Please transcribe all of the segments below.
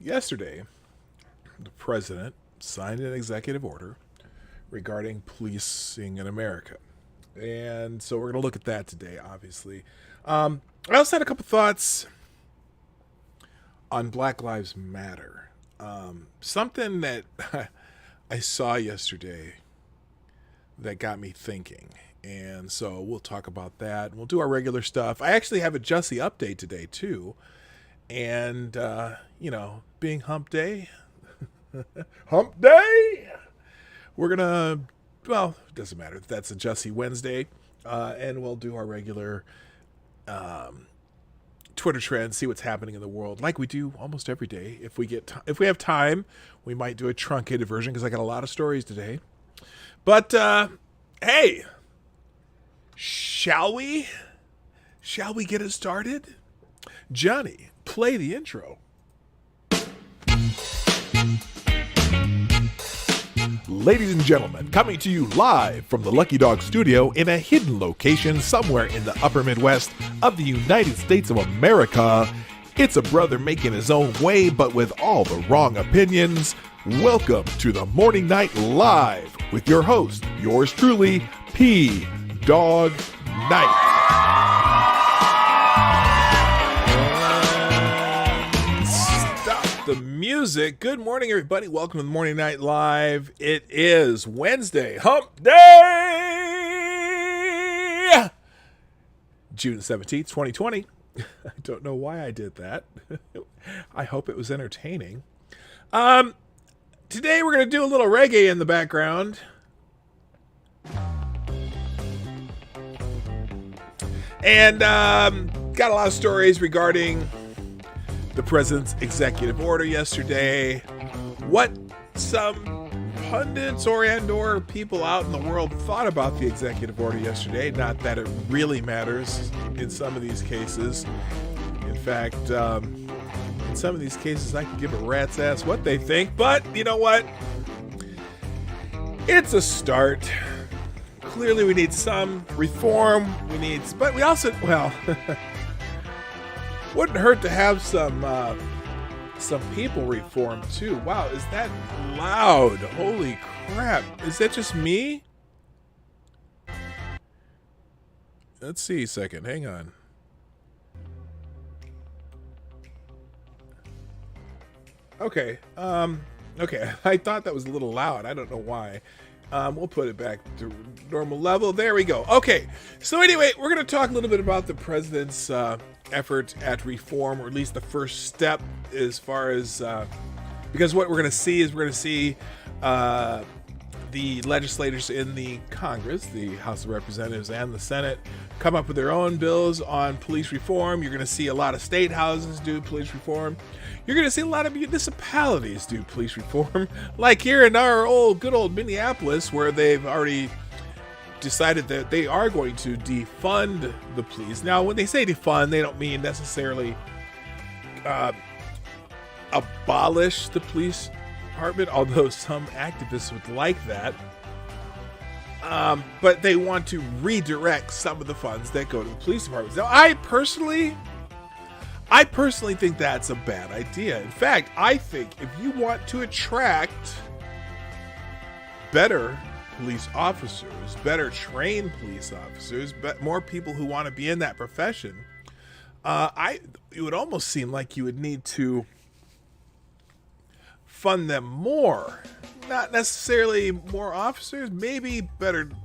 Yesterday, the president signed an executive order regarding policing in America. And so we're going to look at that today, obviously. I also had a couple thoughts on Black Lives Matter. Something that I saw yesterday that got me thinking. And so we'll talk about that. We'll do our regular stuff. I actually have a JUSSIE update today, too. And, being hump day, hump day, we're going to, it doesn't matter. That's a JUSSIE Wednesday. And we'll do our regular Twitter trends, see what's happening in the world, like we do almost every day. If we have time, we might do a truncated version because I got a lot of stories today. But, hey, shall we get it started? Johnny, play the intro. Ladies and gentlemen, coming to you live from the Lucky Dog Studio in a hidden location somewhere in the upper Midwest of the United States of America, it's a brother making his own way but with all the wrong opinions. Welcome to the Morning Night Live with your host, yours truly, P. Dog Night. The music. Good morning, everybody. Welcome to the Morning Night Live. It is Wednesday, hump day, June 17th, 2020. I don't know why I did that. I hope it was entertaining. Today we're going to do a little reggae in the background. And got a lot of stories regarding the president's executive order yesterday, what some pundits or people out in the world thought about the executive order yesterday. Not that it really matters in some of these cases. In fact, in some of these cases, I can give a rat's ass what they think. But you know what? It's a start. Clearly, we need some reform. But we also, wouldn't hurt to have some people reform too. Wow, is that loud? Holy crap. Is that just me? Let's see a second. Hang on. Okay. Okay. I thought that was a little loud. I don't know why. We'll put it back to normal level. There we go. Okay. So anyway, we're going to talk a little bit about the president's effort at reform, or at least the first step as far as, because what we're going to see is the legislators in the Congress, the House of Representatives and the Senate, come up with their own bills on police reform. You're going to see a lot of statehouses do police reform. You're going to see a lot of municipalities do police reform, like here in our good old Minneapolis, where they've already decided that they are going to defund the police. Now, when they say defund, they don't mean necessarily abolish the police department, although some activists would like that. But they want to redirect some of the funds that go to the police departments. Now, I personally think that's a bad idea. In fact, I think if you want to attract better police officers, better trained police officers, but more people who want to be in that profession, it would almost seem like you would need to fund them more. Not necessarily more officers, maybe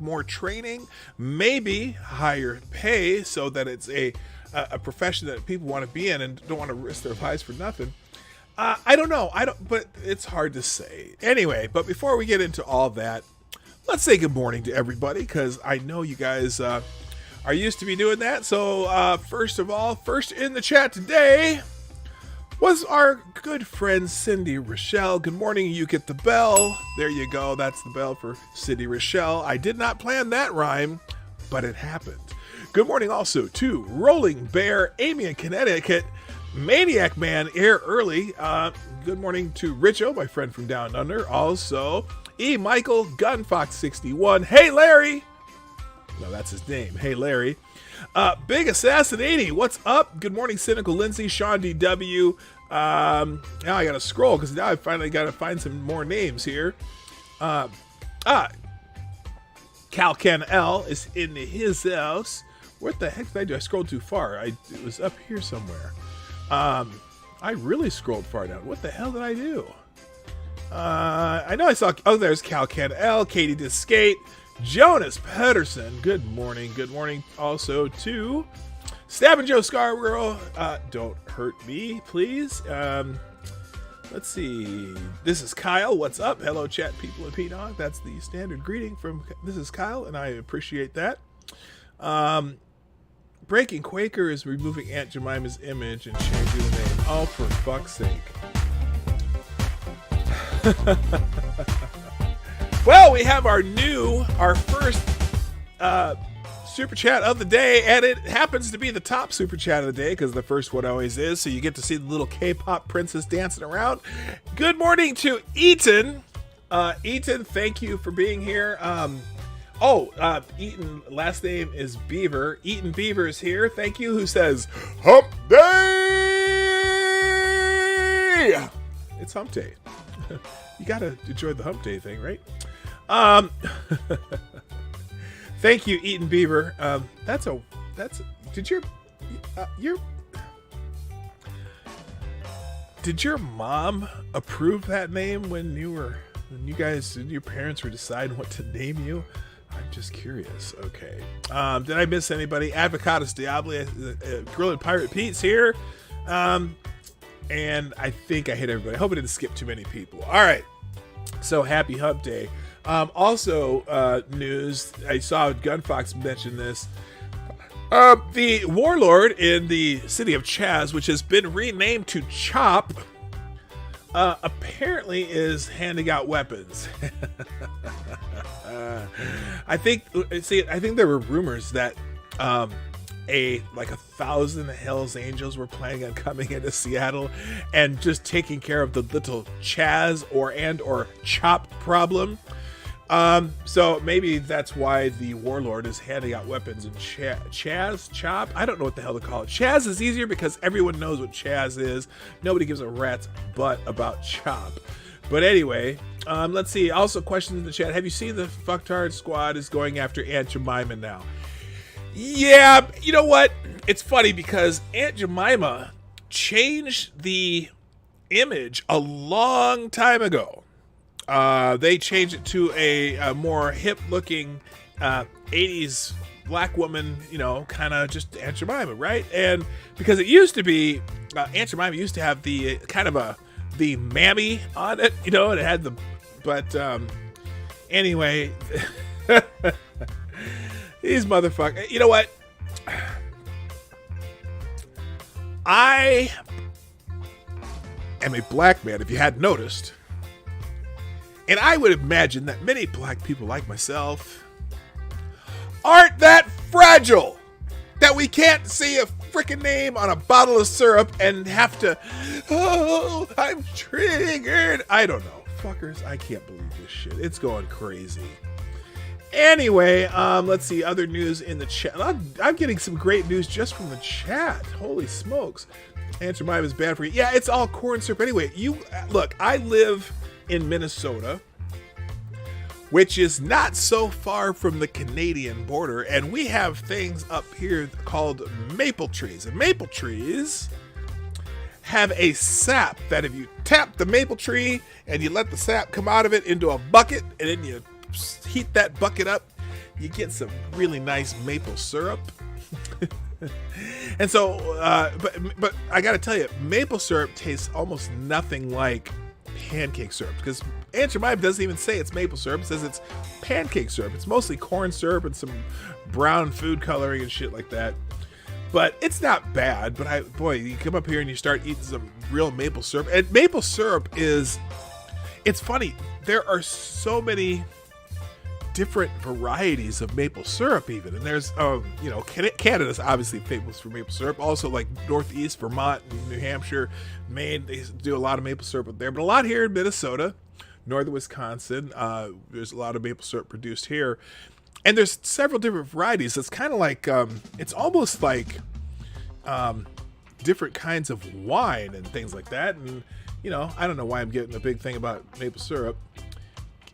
more training, maybe higher pay so that it's a profession that people want to be in and don't want to risk their lives for nothing. I don't know. But it's hard to say. Anyway, but before we get into all that, let's say good morning to everybody, because I know you guys are used to me doing that. So first of all, first in the chat today was our good friend Cindy Rochelle. Good morning. You get the bell. There you go. That's the bell for Cindy Rochelle. I did not plan that rhyme, but it happened. Good morning also to Rolling Bear, Amy in Connecticut, Maniac Man, Air Early. Good morning to Richo, my friend from Down Under. Also, E. Michael, Gunfox61. Hey, Larry. No, that's his name. Hey, Larry. Big Assassin 80, what's up? Good morning, Cynical Lindsay, Sean DW, Now I gotta scroll because now I finally gotta find some more names here. Calcan L is in his house. What the heck did I do? I scrolled too far. It was up here somewhere. I really scrolled far down. What the hell did I do? I know I saw. Oh, there's Calcan L. Katie Discate. Jonas Pedersen. Good morning. Good morning. Also to Stabbing Joe Scarborough. Don't hurt me, please. Let's see. This is Kyle. What's up? Hello, chat people and P-Dog. That's the standard greeting from. This is Kyle, and I appreciate that. Breaking Quaker is removing Aunt Jemima's image and changing the name. Oh, for fuck's sake. Well, we have our first super chat of the day, and it happens to be the top super chat of the day because the first one always is, so you get to see the little K-pop princess dancing around. Good morning to Eaton. Eaton, thank you for being here. Eaton, last name is Beaver. Eaton Beaver is here. Thank you. Who says, Hump Day! It's Hump Day. You gotta enjoy the Hump Day thing, right? Thank you, Eaton Beaver. Did your mom approve that name when your parents were deciding what to name you? I'm just curious. Okay. Did I miss anybody? Avocados Diablo, Grilled Pirate Pete's here. And I think I hit everybody. I hope I didn't skip too many people. All right. So happy Hump Day. Also, news. I saw Gunfox mention this. The warlord in the city of Chaz, which has been renamed to Chop, apparently is handing out weapons. I think there were rumors that 1,000 Hell's Angels were planning on coming into Seattle and just taking care of the little Chaz or Chop problem. So maybe that's why the warlord is handing out weapons in Chop. I don't know what the hell to call it. Chaz is easier because everyone knows what Chaz is. Nobody gives a rat's butt about Chop. But anyway, let's see. Also, questions in the chat. Have you seen the Fucktard Squad is going after Aunt Jemima now? Yeah, you know what? It's funny because Aunt Jemima changed the image a long time ago. They changed it to a more hip-looking 80s black woman, kind of just Aunt Jemima, right? And because it used to be, Aunt Jemima used to have the kind of the mammy on it, and it had the, but anyway, these motherfuckers, you know what? I am a black man, if you hadn't noticed. And I would imagine that many black people like myself aren't that fragile that we can't see a freaking name on a bottle of syrup and have to, oh, I'm triggered. I don't know. Fuckers, I can't believe this shit. It's going crazy. Anyway, let's see other news in the chat. I'm getting some great news just from the chat. Holy smokes. Aunt Jemima is bad for you. Yeah, it's all corn syrup. Anyway, look, I live in Minnesota, which is not so far from the Canadian border, and we have things up here called maple trees. And maple trees have a sap that if you tap the maple tree and you let the sap come out of it into a bucket, and then you heat that bucket up, you get some really nice maple syrup. And so, but I gotta tell you, maple syrup tastes almost nothing like pancake syrup, because Aunt Jemima doesn't even say it's maple syrup. It says it's pancake syrup. It's mostly corn syrup and some brown food coloring and shit like that. But it's not bad. But you come up here and you start eating some real maple syrup. And maple syrup it's funny. There are so many different varieties of maple syrup even. And there's, Canada's obviously famous for maple syrup. Also like Northeast, Vermont, New Hampshire, Maine, they do a lot of maple syrup up there. But a lot here in Minnesota, northern Wisconsin, there's a lot of maple syrup produced here. And there's several different varieties. It's kind of like, it's almost like different kinds of wine and things like that. And, you know, I don't know why I'm getting a big thing about maple syrup.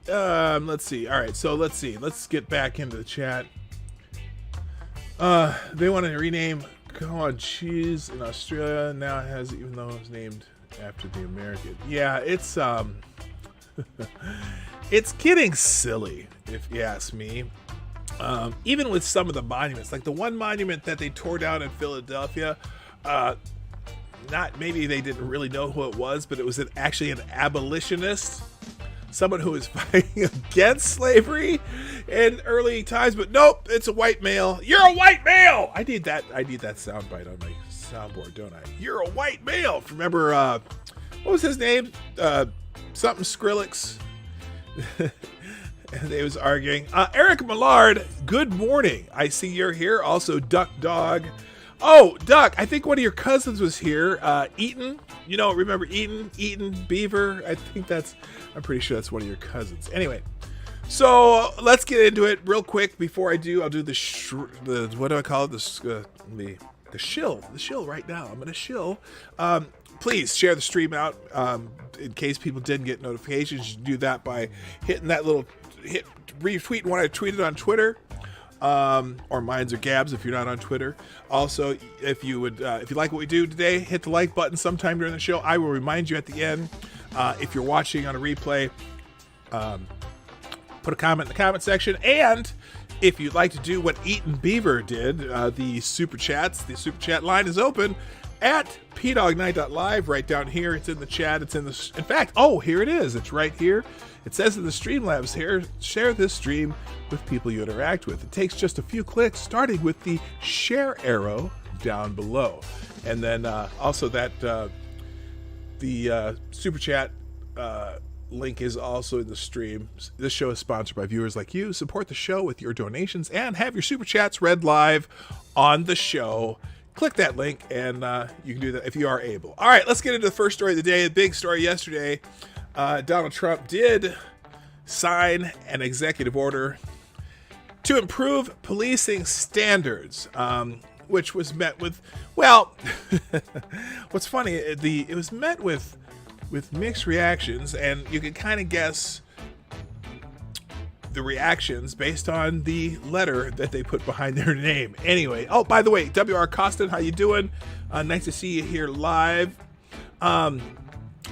Let's see. All right, so let's see. Let's get back into the chat. They want to rename cottage cheese in Australia. Now it has, even though it was named after the American. Yeah, it's it's getting silly, if you ask me. Even with some of the monuments, like the one monument that they tore down in Philadelphia, maybe they didn't really know who it was, but it was actually an abolitionist, someone who was fighting against slavery in early times. But nope, it's a white male. You're a white male. I need that soundbite on my soundboard, don't I? You're a white male. Remember, what was his name? Something Skrillex. And they was arguing. Eric Millard, good morning. I see you're here. Also, Duck Dog. Oh, Duck, I think one of your cousins was here. Eaton. You know, remember Eaton? Eaton Beaver? I'm pretty sure that's one of your cousins. Anyway, so let's get into it real quick. Before I do, I'll do the what do I call it? The shill. The shill right now. I'm going to shill. Please share the stream out in case people didn't get notifications. You can do that by hitting that little retweet when I tweeted on Twitter, or Minds or Gabs if you're not on Twitter. Also, if you like what we do today, hit the like button sometime during the show. I will remind you at the end. If you're watching on a replay, put a comment in the comment section. And if you'd like to do what Eaton Beaver did, the super chat line is open at pdognight.live right down here. It's in the chat. It's in fact, here it is. It's right here. It says in the Streamlabs here, share this stream with people you interact with. It takes just a few clicks, starting with the share arrow down below. And then also that the super chat link is also in the stream. This show is sponsored by viewers like you. Support the show with your donations and have your super chats read live on the show. Click that link and you can do that if you are able. All right, let's get into the first story of the day. The big story yesterday. Donald Trump did sign an executive order to improve policing standards, which was met with, well, what's funny, it was met with mixed reactions, and you can kind of guess the reactions based on the letter that they put behind their name. Anyway, oh, by the way, W.R. Costin, how you doing? Nice to see you here live.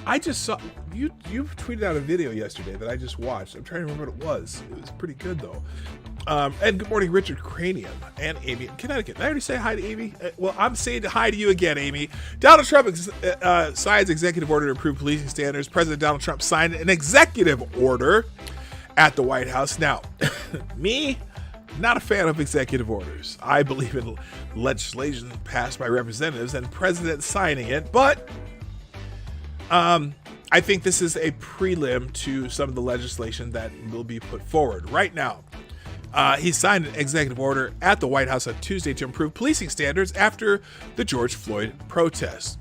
I just saw you tweeted out a video yesterday that I just watched. I'm trying to remember what it was. It was pretty good though. And good morning, Richard Cranium and Amy in Connecticut. Did I already say hi to Amy? Well, I'm saying hi to you again, Amy. Donald Trump signs executive order to improve policing standards. President Donald Trump signed an executive order at the White House. Now, me, not a fan of executive orders. I believe in legislation passed by representatives and president signing it, but I think this is a prelim to some of the legislation that will be put forward right now. He signed an executive order at the White House on Tuesday to improve policing standards after the George Floyd protests.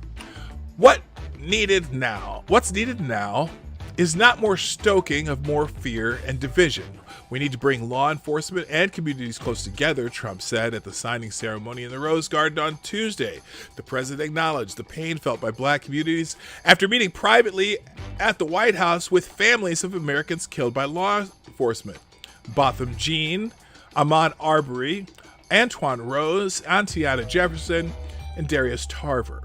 What's needed now is not more stoking of more fear and division. We need to bring law enforcement and communities close together, Trump said at the signing ceremony in the Rose Garden on Tuesday. The president acknowledged the pain felt by black communities after meeting privately at the White House with families of Americans killed by law enforcement. Botham Jean, Ahmaud Arbery, Antoine Rose, Antiana Jefferson, and Darius Tarver.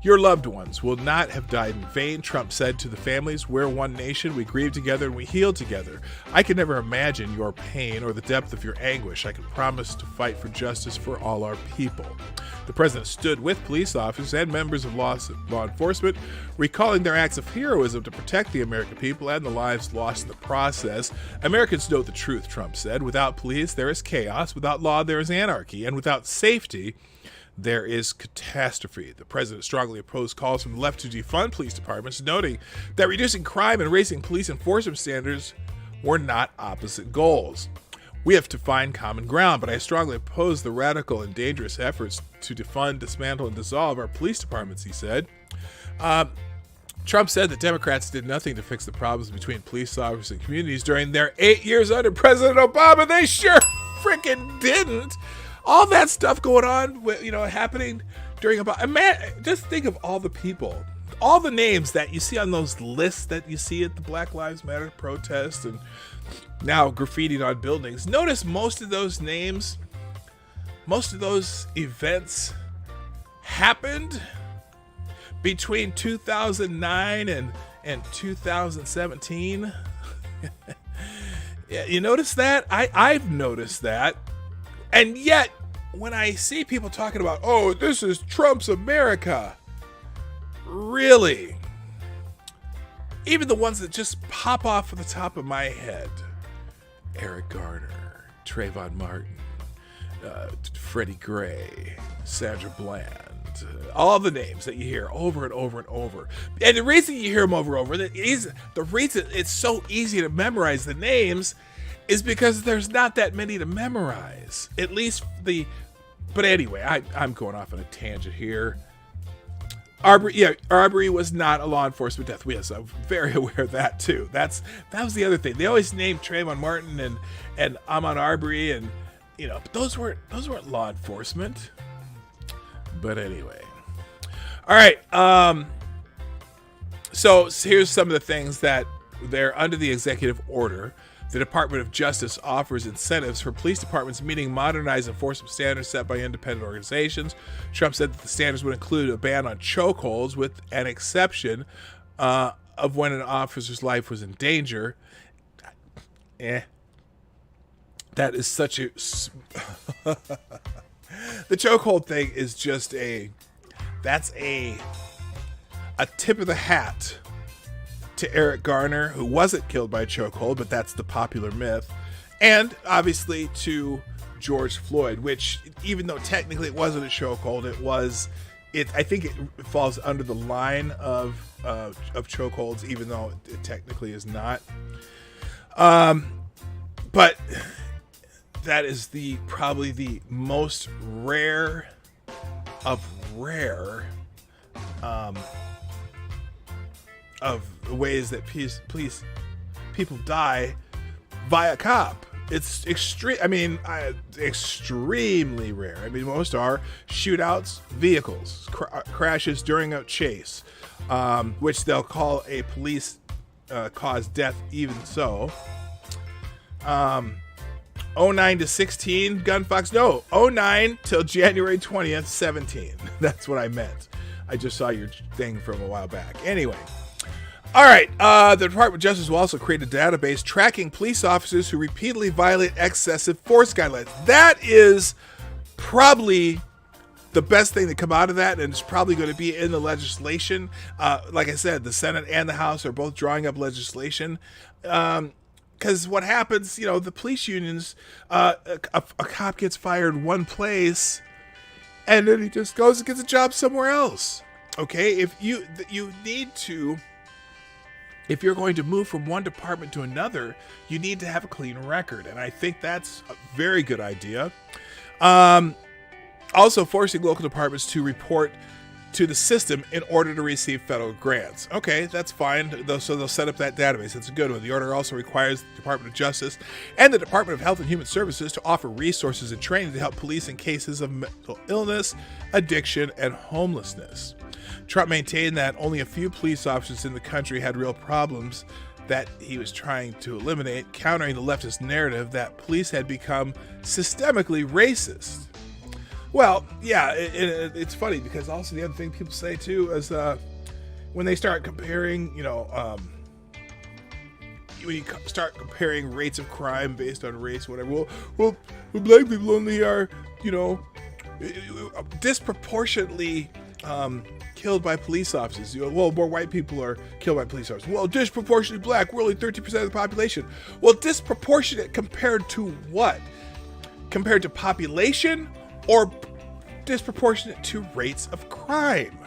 Your loved ones will not have died in vain, Trump said to the families. We're one nation. We grieve together and we heal together. I can never imagine your pain or the depth of your anguish. I can promise to fight for justice for all our people. The president stood with police officers and members of law enforcement, recalling their acts of heroism to protect the American people and the lives lost in the process. Americans know the truth, Trump said. Without police, there is chaos. Without law, there is anarchy. And without safety, there is catastrophe. The president strongly opposed calls from the left to defund police departments, noting that reducing crime and raising police enforcement standards were not opposite goals. We have to find common ground, but I strongly oppose the radical and dangerous efforts to defund, dismantle, and dissolve our police departments, he said. Trump said that Democrats did nothing to fix the problems between police officers and communities during their 8 years under President Obama. They sure freaking didn't. All that stuff going on, happening during just think of all the people, all the names that you see on those lists that you see at the Black Lives Matter protest and now graffitied on buildings. Notice most of those names, most of those events happened between 2009 and 2017. Yeah, you notice that? I've noticed that. And yet, when I see people talking about, oh, this is Trump's America, really? Even the ones that just pop off the top of my head. Eric Garner, Trayvon Martin, Freddie Gray, Sandra Bland, all the names that you hear over and over and over. And the reason you hear them over and over, the reason it's so easy to memorize the names is because there's not that many to memorize. At least but anyway, I'm going off on a tangent here. Arbery was not a law enforcement death. Yes, I'm very aware of that too. That was the other thing. They always named Trayvon Martin and Ahmaud Arbery, and but those weren't law enforcement. But anyway, all right. So here's some of the things that they're under the executive order. The Department of Justice offers incentives for police departments meeting modernized enforcement standards set by independent organizations. Trump said that the standards would include a ban on chokeholds with an exception of when an officer's life was in danger. That is such a... The chokehold thing is just that's a tip of the hat to Eric Garner, who wasn't killed by a chokehold, but that's the popular myth, and obviously to George Floyd, which, even though technically it wasn't a chokehold, I think it falls under the line of chokeholds, even though it technically is not. But that is probably the most rare of rare of ways that people die via cop. It's extremely rare. I mean, most are shootouts, vehicles, crashes during a chase, which they'll call a police caused death. Even so, 09 to 16 gunfights. No, 09 till January 20th, 17. That's what I meant. I just saw your thing from a while back. Anyway. All right, the Department of Justice will also create a database tracking police officers who repeatedly violate excessive force guidelines. That is probably the best thing to come out of that, and it's probably going to be in the legislation. Like I said, the Senate and the House are both drawing up legislation. Because what happens, the police unions, a cop gets fired one place, and then he just goes and gets a job somewhere else. Okay, if you need to... If you're going to move from one department to another, you need to have a clean record. And I think that's a very good idea. Also, forcing local departments to report to the system in order to receive federal grants. Okay, that's fine. So they'll set up that database. That's a good one. The order also requires the Department of Justice and the Department of Health and Human Services to offer resources and training to help police in cases of mental illness, addiction, and homelessness. Trump maintained that only a few police officers in the country had real problems that he was trying to eliminate, countering the leftist narrative that police had become systemically racist. Well, yeah, it's funny because also the other thing people say too is when they start comparing, when you start comparing rates of crime based on race, whatever. Well, black people only are, disproportionately killed by police officers. Well, more white people are killed by police officers. Well, disproportionately black. We're only 13% of the population. Well, disproportionate compared to what? Compared to population or disproportionate to rates of crime?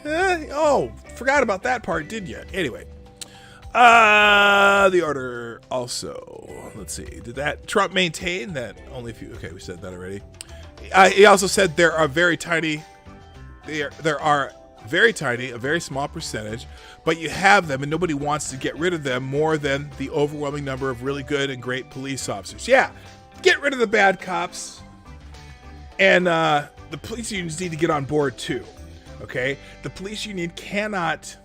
Forgot about that part, didn't you? Anyway, the order also, let's see, did that Trump maintain that only a few? Okay, we said that already. He also said there are very tiny, a very small percentage, but you have them and nobody wants to get rid of them more than the overwhelming number of really good and great police officers. Yeah, get rid of the bad cops and the police unions need to get on board too. Okay, the police union can't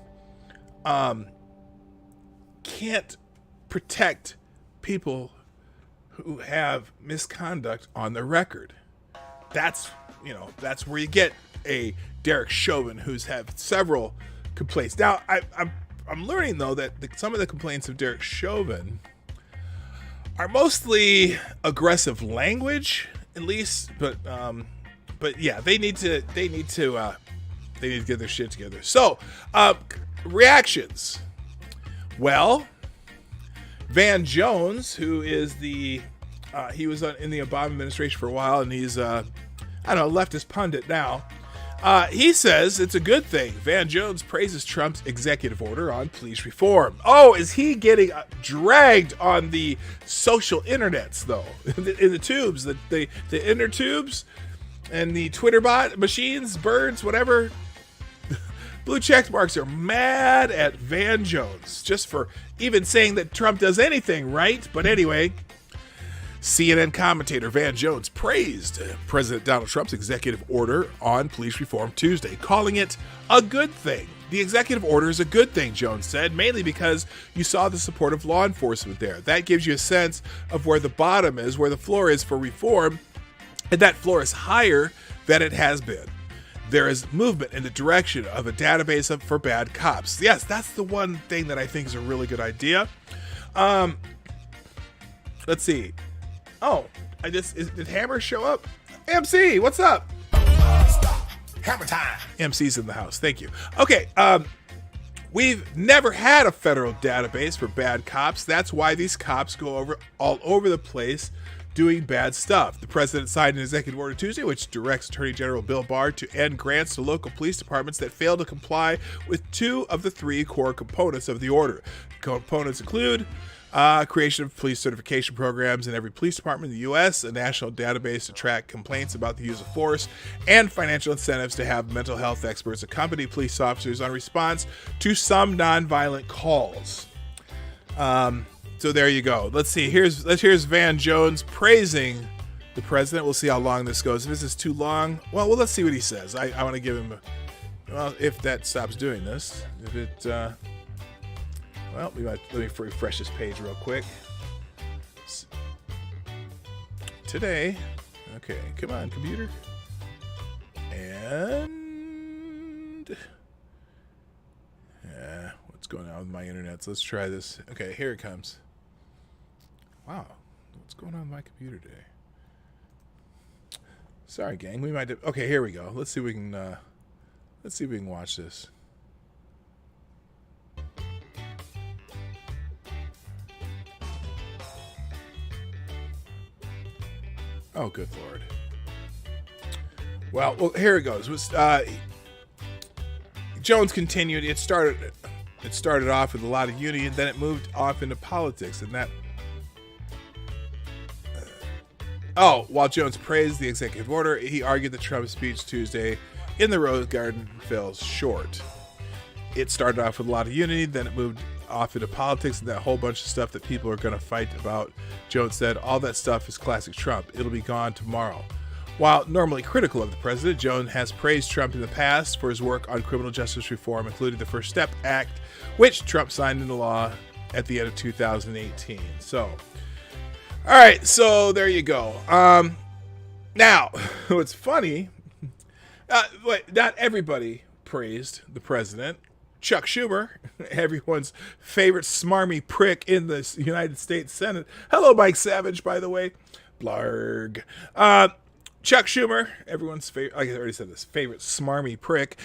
protect people who have misconduct on their record. That's where you get a Derek Chauvin who's had several complaints. Now, I'm learning though that some of the complaints of Derek Chauvin are mostly aggressive language, at least. But yeah, they need to get their shit together. So, reactions. Well, Van Jones, who is he was in the Obama administration for a while, and he's leftist pundit now. He says it's a good thing. Van Jones praises Trump's executive order on police reform. Oh, is he getting dragged on the social internets, though? in the tubes, the inner tubes, and the Twitter bot machines, birds, whatever. Blue check marks are mad at Van Jones just for even saying that Trump does anything right. But anyway, CNN commentator Van Jones praised President Donald Trump's executive order on police reform Tuesday, calling it a good thing. The executive order is a good thing, Jones said, mainly because you saw the support of law enforcement there. That gives you a sense of where the bottom is, where the floor is for reform, and that floor is higher than it has been. There is movement in the direction of a database for bad cops. Yes, that's the one thing that I think is a really good idea. Let's see. Oh, did Hammer show up? MC, what's up? Hammer time. MC's in the house. Thank you. Okay. We've never had a federal database for bad cops. That's why these cops go all over the place doing bad stuff. The president signed an executive order Tuesday, which directs Attorney General Bill Barr to end grants to local police departments that fail to comply with 2 of the 3 core components of the order. Components include creation of police certification programs in every police department in the U.S., a national database to track complaints about the use of force, and financial incentives to have mental health experts accompany police officers on response to some nonviolent calls. So there you go. Let's see. Here's Van Jones praising the president. We'll see how long this goes. If this is too long, well, let's see what he says. I want to give him if that stops doing this. If it, let me refresh this page real quick. Today, okay, come on, computer. And what's going on with my internet? So let's try this. Okay, here it comes. Wow, what's going on with my computer today? Sorry, gang. We might. Okay, here we go. Let's see if we can watch this. Oh, good Lord. Well, here it goes. Jones continued. It started off with a lot of unity, and then it moved off into politics, and that. While Jones praised the executive order, he argued that Trump's speech Tuesday in the Rose Garden fell short. It started off with a lot of unity, then it moved off into politics and that whole bunch of stuff that people are going to fight about. Jones said, all that stuff is classic Trump. It'll be gone tomorrow. While normally critical of the president, Jones has praised Trump in the past for his work on criminal justice reform, including the First Step Act, which Trump signed into law at the end of 2018. So, all right, so there you go. Now, what's funny, not everybody praised the president. Chuck Schumer, everyone's favorite smarmy prick in the United States Senate. Hello, Mike Savage, by the way. Blarg. Chuck Schumer, everyone's favorite, like I already said this, favorite smarmy prick,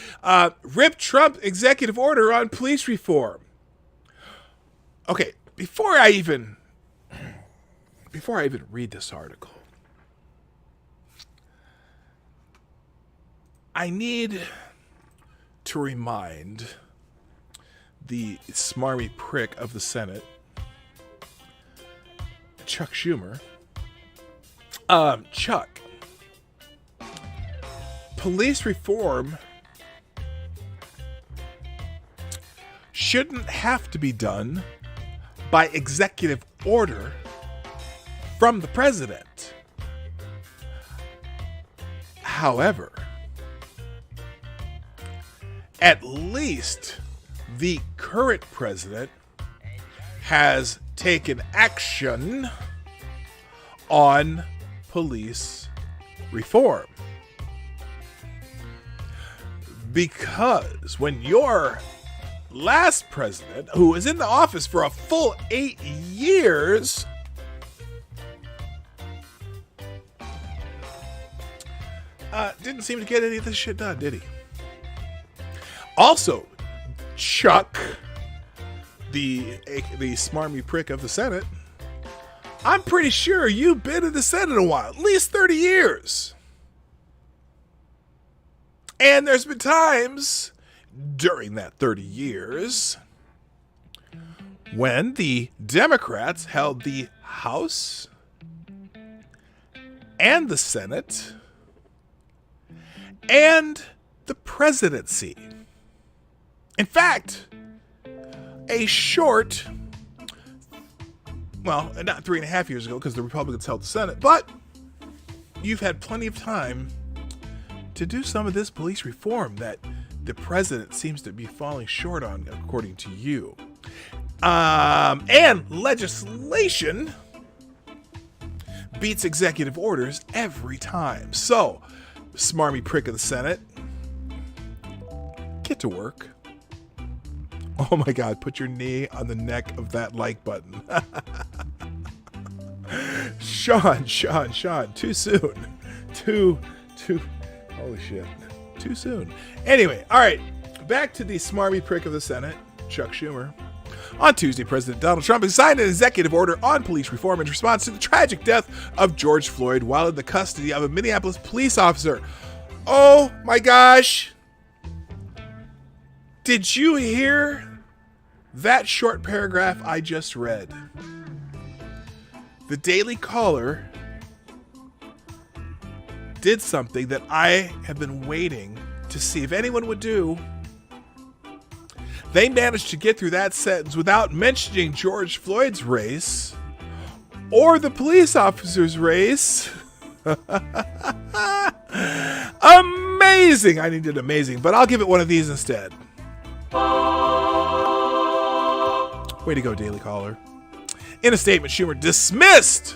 ripped Trump executive order on police reform. Okay, before I even read this article, I need to remind the smarmy prick of the Senate, Chuck Schumer, Chuck, police reform shouldn't have to be done by executive order from the president. However, at least the current president has taken action on police reform. Because when your last president, who was in the office for a full 8 years, didn't seem to get any of this shit done, did he? Also, Chuck, the smarmy prick of the Senate, I'm pretty sure you've been in the Senate a while, at least 30 years. And there's been times during that 30 years when the Democrats held the House and the Senate and the presidency. In fact, a short, well, not 3.5 years ago because the Republicans held the Senate, but you've had plenty of time to do some of this police reform that the president seems to be falling short on, according to you. And legislation beats executive orders every time. So, smarmy prick of the Senate, get to work. Oh my God, put your knee on the neck of that like button. Sean, too soon. Too, holy shit. Too soon. Anyway, all right, back to the smarmy prick of the Senate, Chuck Schumer. On Tuesday, President Donald Trump signed an executive order on police reform in response to the tragic death of George Floyd while in the custody of a Minneapolis police officer. Oh my gosh. Did you hear that short paragraph I just read? The Daily Caller did something that I have been waiting to see if anyone would do. They managed to get through that sentence without mentioning George Floyd's race or the police officer's race. Amazing. I needed amazing, but I'll give it one of these instead. Way to go, Daily Caller. In a statement, Schumer dismissed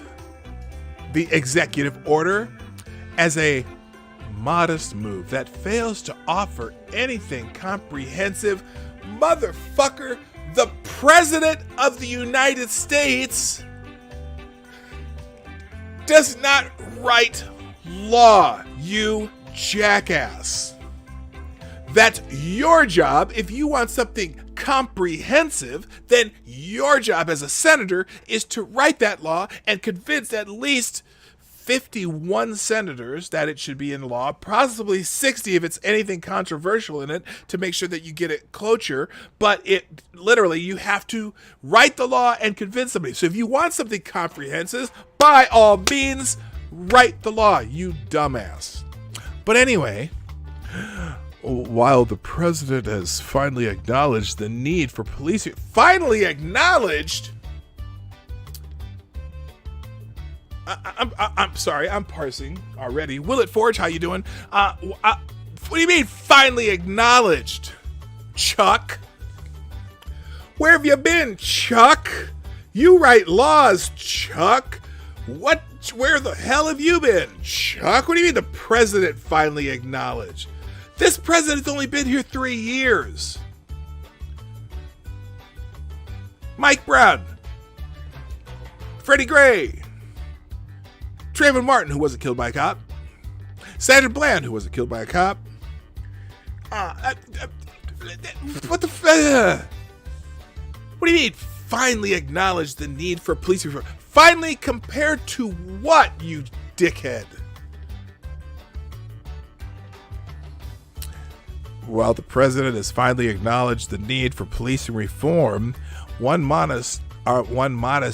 the executive order as a modest move that fails to offer anything comprehensive. Motherfucker, the President of the United States does not write law, you jackass. That's your job. If you want something comprehensive, then your job as a senator is to write that law and convince at least 51 senators that it should be in law, possibly 60 if it's anything controversial in it, to make sure that you get it cloture. But it literally, you have to write the law and convince somebody. So if you want something comprehensive, by all means, write the law, you dumbass. But anyway, while the president has finally acknowledged the need for police, finally acknowledged. I'm sorry, I'm parsing already. Willett Forge, how you doing? What do you mean finally acknowledged, Chuck? Where have you been, Chuck? You write laws, Chuck. Where the hell have you been, Chuck? What do you mean the president finally acknowledged? This president's only been here 3 years. Mike Brown, Freddie Gray, Trayvon Martin, who wasn't killed by a cop, Sandra Bland, who wasn't killed by a cop. What do you mean finally acknowledged the need for police reform? Finally compared to what, you dickhead? While the president has finally acknowledged the need for policing reform, one modest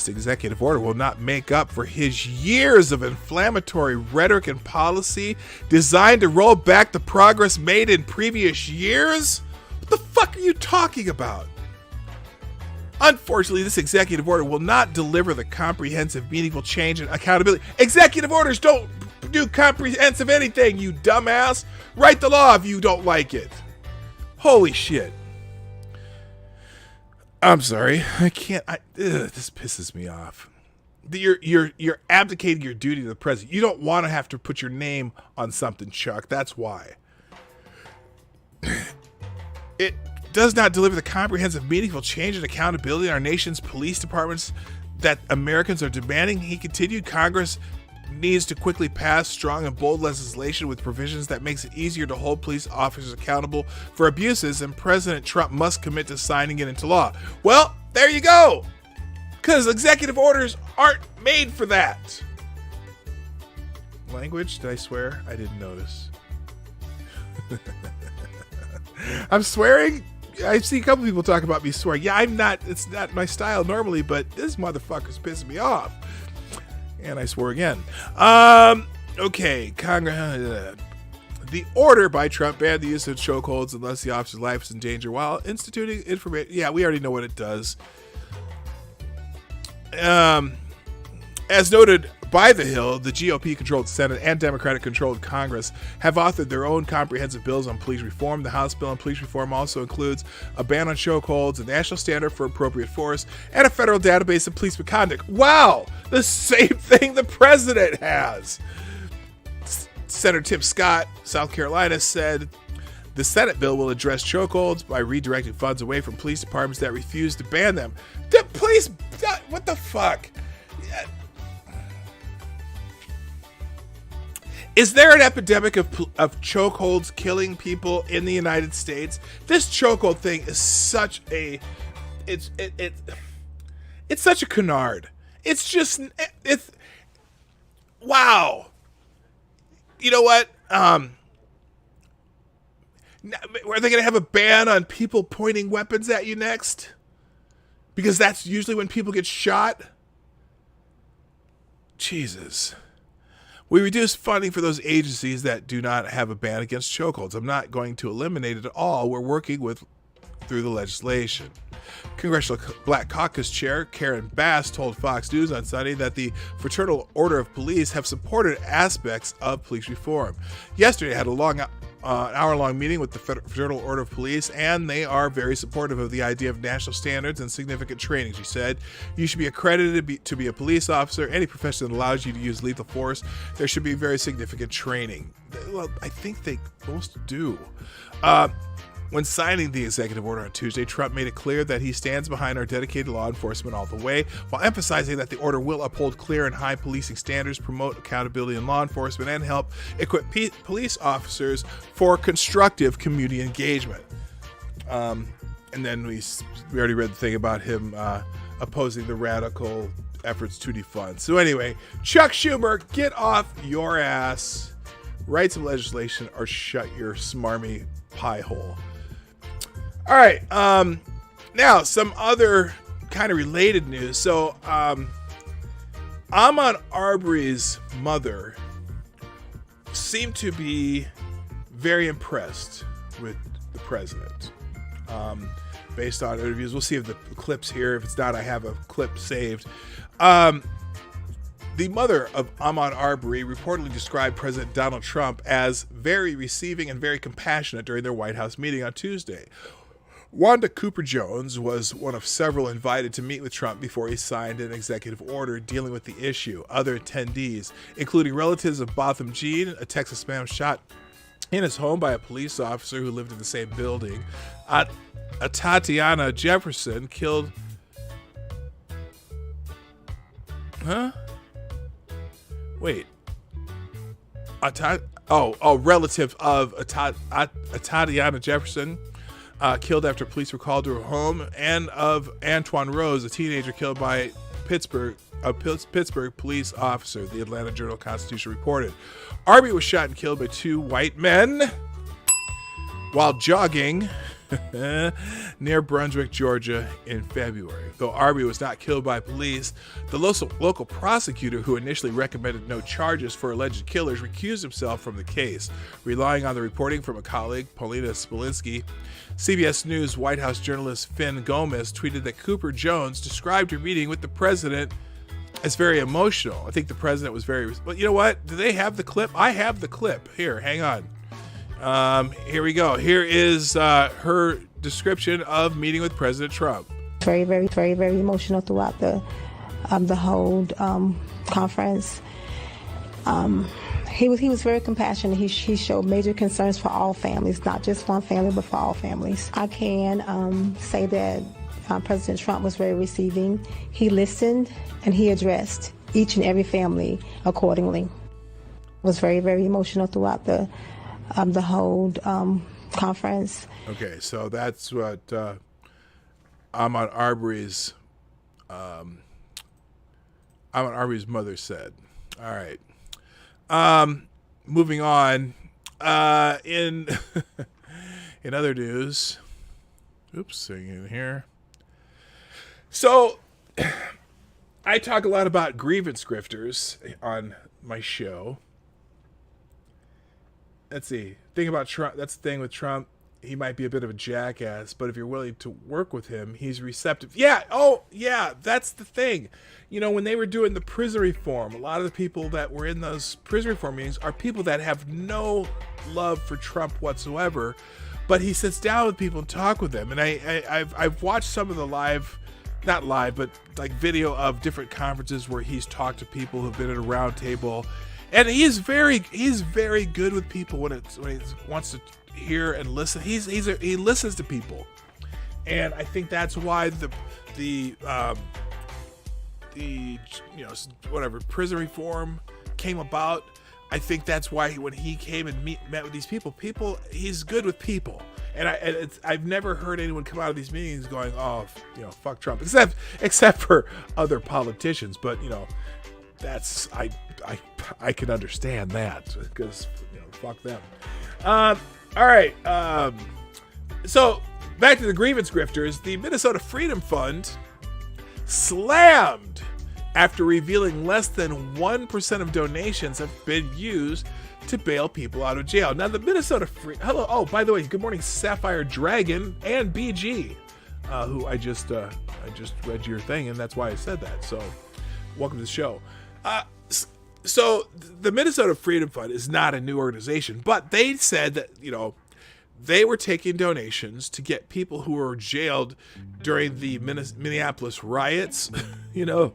executive order will not make up for his years of inflammatory rhetoric and policy designed to roll back the progress made in previous years. What the fuck are you talking about? Unfortunately, this executive order will not deliver the comprehensive, meaningful change and accountability. Executive orders don't do comprehensive anything, you dumbass. Write the law if you don't like it. Holy shit. I'm sorry. I can't. This pisses me off. You're abdicating your duty to the president. You don't want to have to put your name on something, Chuck. That's why. It does not deliver the comprehensive, meaningful change and accountability in our nation's police departments that Americans are demanding. He continued, Congress needs to quickly pass strong and bold legislation with provisions that makes it easier to hold police officers accountable for abuses, and President Trump must commit to signing it into law. Well, there you go. Because executive orders aren't made for that. Language? Did I swear? I didn't notice. I'm swearing? I see a couple people talk about me swearing. Yeah, I'm not. It's not my style normally, but this motherfucker's pissing me off. And I swore again. Okay. The order by Trump banned the use of chokeholds unless the officer's life is in danger while instituting information. Yeah, we already know what it does. As noted by The Hill, the GOP-controlled Senate and Democratic-controlled Congress have authored their own comprehensive bills on police reform. The House bill on police reform also includes a ban on chokeholds, a national standard for appropriate force, and a federal database of police misconduct. Wow! The same thing the president has! Senator Tim Scott, South Carolina, said the Senate bill will address chokeholds by redirecting funds away from police departments that refuse to ban them. The police... What the fuck? Is there an epidemic of chokeholds killing people in the United States? This chokehold thing is such a... It's such a canard. It's just... It's... Wow. You know what? Are they going to have a ban on people pointing weapons at you next? Because that's usually when people get shot. Jesus. We reduced funding for those agencies that do not have a ban against chokeholds. I'm not going to eliminate it at all. We're working through the legislation. Congressional Black Caucus Chair Karen Bass told Fox News on Sunday that the Fraternal Order of Police have supported aspects of police reform. Yesterday, I had an hour-long meeting with the Fraternal Order of Police, and they are very supportive of the idea of national standards and significant training. She said, you should be accredited to be a police officer. Any profession that allows you to use lethal force, there should be very significant training. Well, I think they most do. When signing the executive order on Tuesday, Trump made it clear that he stands behind our dedicated law enforcement all the way, while emphasizing that the order will uphold clear and high policing standards, promote accountability in law enforcement, and help equip police officers for constructive community engagement. And then we already read the thing about him opposing the radical efforts to defund. So anyway, Chuck Schumer, get off your ass, write some legislation, or shut your smarmy pie hole. All right, now some other kind of related news. So, Ahmaud Arbery's mother seemed to be very impressed with the president, based on interviews. We'll see if the clip's here. If it's not, I have a clip saved. The mother of Ahmaud Arbery reportedly described President Donald Trump as very receiving and very compassionate during their White House meeting on Tuesday. Wanda Cooper Jones was one of several invited to meet with Trump before he signed an executive order dealing with the issue. Other attendees, including relatives of Botham Jean, a Texas man shot in his home by a police officer who lived in the same building, Tatiana Jefferson killed... Huh? Wait. Relative of Tatiana Jefferson, killed after police were called to her home, and of Antoine Rose, a teenager killed by a Pittsburgh police officer, the Atlanta Journal-Constitution reported. Arbery was shot and killed by two white men while jogging near Brunswick, Georgia in February. Though Arbery was not killed by police, the local prosecutor, who initially recommended no charges for alleged killers, recused himself from the case. Relying on the reporting from a colleague, Paulina Smolinski, CBS News White House journalist Finn Gomez tweeted that Cooper Jones described her meeting with the president it's very emotional. I think the president was very, well, you know what? Do they have the clip? I have the clip. Here, hang on. Here we go. Here is her description of meeting with President Trump. Very, very, very, very emotional throughout the whole conference. He was very compassionate. He showed major concerns for all families, not just one family, but for all families. I can say that President Trump was very receiving. He listened and he addressed each and every family accordingly. It was very, very emotional throughout the whole conference. Okay, so that's what Ahmaud Arbery's mother said. All right. Moving on. In in other news, oops, singing here. So, I talk a lot about grievance grifters on my show. Let's see. Thing about Trump. That's the thing with Trump. He might be a bit of a jackass, but if you're willing to work with him, he's receptive. Yeah. Oh, yeah. That's the thing. You know, when they were doing the prison reform, a lot of the people that were in those prison reform meetings are people that have no love for Trump whatsoever. But he sits down with people and talk with them. And I've watched some of the not live, but like video of different conferences where he's talked to people who've been at a round table. And he's very good with people when he wants to hear and listen. He listens to people, and I think that's why the whatever prison reform came about. I think that's why when he came and met with these people, he's good with people. And I've never heard anyone come out of these meetings going, oh, fuck Trump, except for other politicians. But that's I can understand that because fuck them. All right. So back to the grievance grifters. The Minnesota Freedom Fund slammed after revealing less than 1% of donations have been used to bail people out of jail. Now, the Minnesota hello. Oh, by the way, good morning, Sapphire Dragon and BG, who I just read your thing, and that's why I said that. So, welcome to the show. So the Minnesota Freedom Fund is not a new organization, but they said that, they were taking donations to get people who were jailed during the Minneapolis riots, the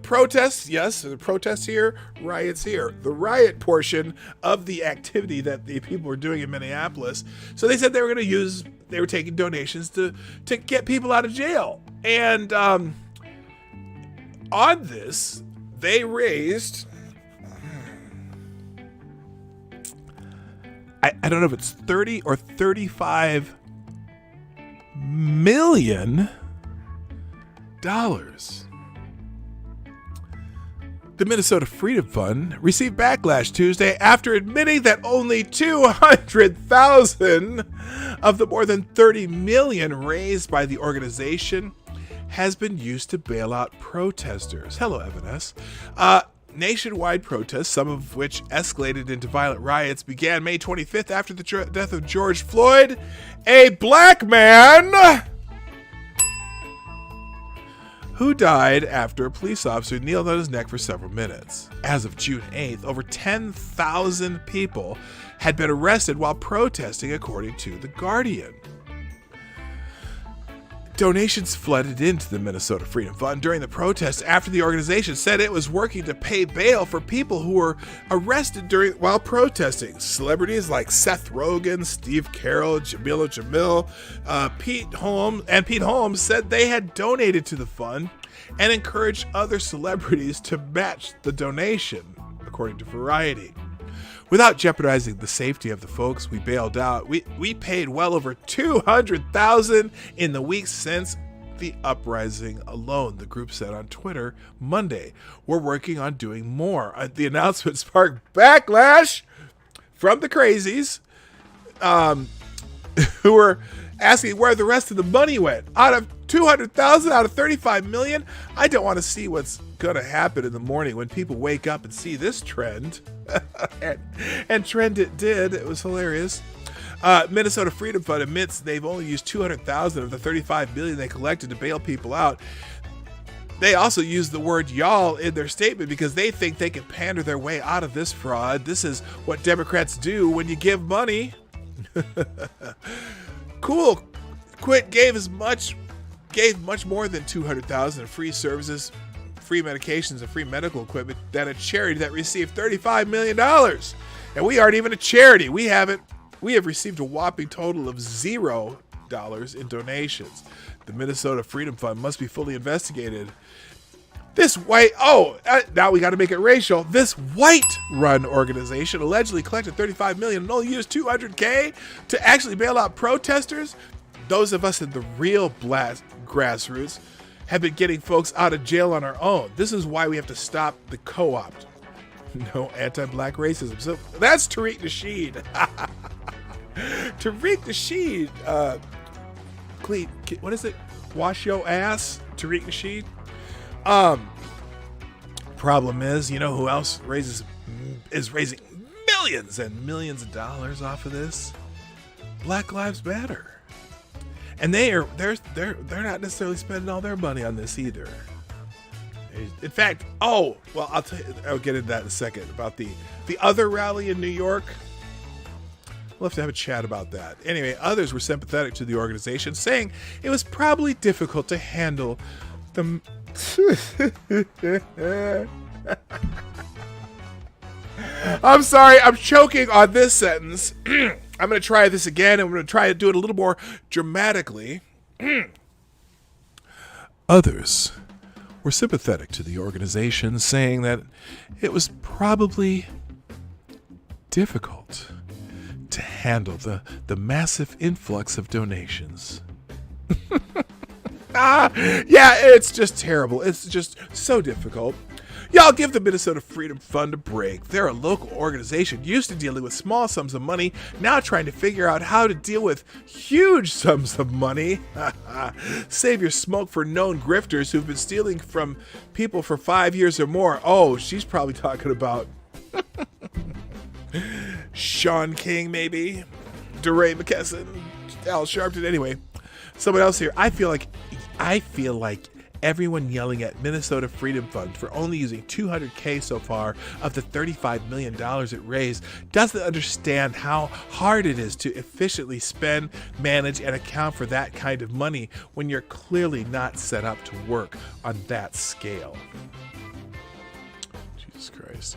protests, yes, the protests here, riots here, the riot portion of the activity that the people were doing in Minneapolis. So they said they were taking donations to get people out of jail. And on this, they raised, I don't know if it's 30 or 35 million dollars. The Minnesota Freedom Fund received backlash Tuesday after admitting that only 200,000 of the more than 30 million raised by the organization has been used to bail out protesters. Hello, Evan S. Nationwide protests, some of which escalated into violent riots, began May 25th after the death of George Floyd, a black man who died after a police officer kneeled on his neck for several minutes. As of June 8th, over 10,000 people had been arrested while protesting, according to The Guardian. Donations flooded into the Minnesota Freedom Fund during the protests after the organization said it was working to pay bail for people who were arrested while protesting. Celebrities like Seth Rogen, Steve Carell, Jamila Jamil, Pete Holmes said they had donated to the fund and encouraged other celebrities to match the donation, according to Variety. Without jeopardizing the safety of the folks we bailed out, we paid well over $200,000 in the weeks since the uprising alone, the group said on Twitter Monday. We're working on doing more. The announcement sparked backlash from the crazies, who were asking where the rest of the money went. Out of $200,000 out of $35 million, I don't want to see what's going to happen in the morning when people wake up and see this trend. and trend it did. It was hilarious. Minnesota Freedom Fund admits they've only used $200,000 of the $35 million they collected to bail people out. They also use the word y'all in their statement because they think they can pander their way out of this fraud. This is what Democrats do when you give money. Cool. Quit gave much more than $200,000 in free services, free medications, and free medical equipment than a charity that received $35 million. And we aren't even a charity. We have received a whopping total of $0 in donations. The Minnesota Freedom Fund must be fully investigated. Now we got to make it racial. This white-run organization allegedly collected $35 million and only used $200K to actually bail out protesters. Those of us in the real grassroots have been getting folks out of jail on our own. This is why we have to stop the co-opt. No anti-black racism. So that's Tariq Nasheed. Tariq Nasheed. What is it? Wash your ass, Tariq Nasheed. Problem is, you know who else is raising millions and millions of dollars off of this? Black Lives Matter. And they're not necessarily spending all their money on this either. In fact, I'll get into that in a second about the other rally in New York. We'll have to have a chat about that. Anyway, others were sympathetic to the organization, saying it was probably difficult to handle the I'm sorry, I'm choking on this sentence. I'm going to try this again. I'm going to try to do it a little more dramatically. Others were sympathetic to the organization, saying that it was probably difficult to handle the massive influx of donations. Yeah, it's just terrible. It's just so difficult. Y'all give the Minnesota Freedom Fund a break. They're a local organization used to dealing with small sums of money, now trying to figure out how to deal with huge sums of money. Save your smoke for known grifters who've been stealing from people for 5 years or more. Oh, she's probably talking about Sean King, maybe? DeRay McKesson, Al Sharpton. Anyway, someone else here. I feel like everyone yelling at Minnesota Freedom Fund for only using $200K so far of the $35 million it raised doesn't understand how hard it is to efficiently spend, manage, and account for that kind of money when you're clearly not set up to work on that scale. Jesus Christ.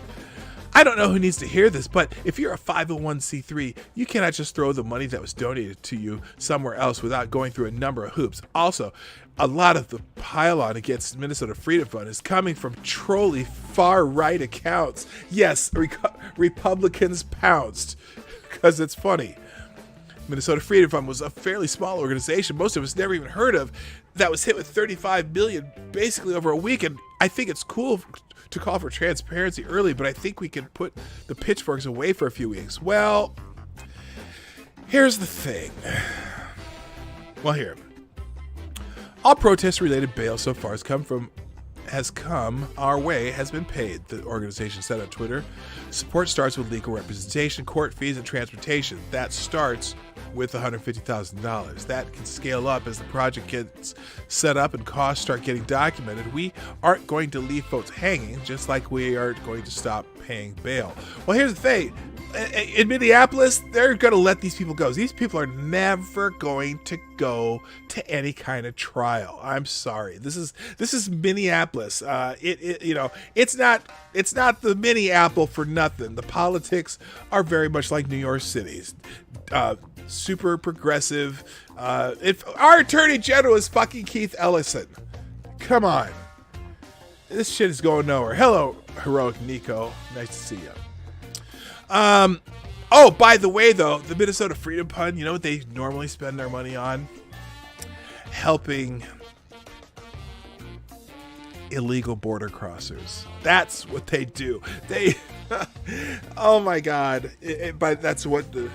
I don't know who needs to hear this, but if you're a 501c3, you cannot just throw the money that was donated to you somewhere else without going through a number of hoops. Also, a lot of the pile-on against Minnesota Freedom Fund is coming from trolly far-right accounts. Yes, Republicans pounced, because it's funny. Minnesota Freedom Fund was a fairly small organization most of us never even heard of that was hit with $35 million basically over a week, and I think it's cool to call for transparency early, but I think we can put the pitchforks away for a few weeks. Well, here's the thing. Well, here. All protest-related bail so far has come our way has been paid, the organization said on Twitter. Support starts with legal representation, court fees, and transportation. That starts with $150,000. That can scale up as the project gets set up and costs start getting documented. We aren't going to leave folks hanging, just like we aren't going to stop paying bail. Well, here's the thing. In Minneapolis, they're going to let these people go. These people are never going to go to any kind of trial. I'm sorry. This is Minneapolis. It's not the mini apple for nothing. The politics are very much like New York City's. Super progressive. If our attorney general is fucking Keith Ellison, come on. This shit is going nowhere. Hello, Heroic Nico. Nice to see you. By the way, though, the Minnesota Freedom Fund, you know what they normally spend their money on? Helping illegal border crossers. That's what they do. They, oh my God. But that's what the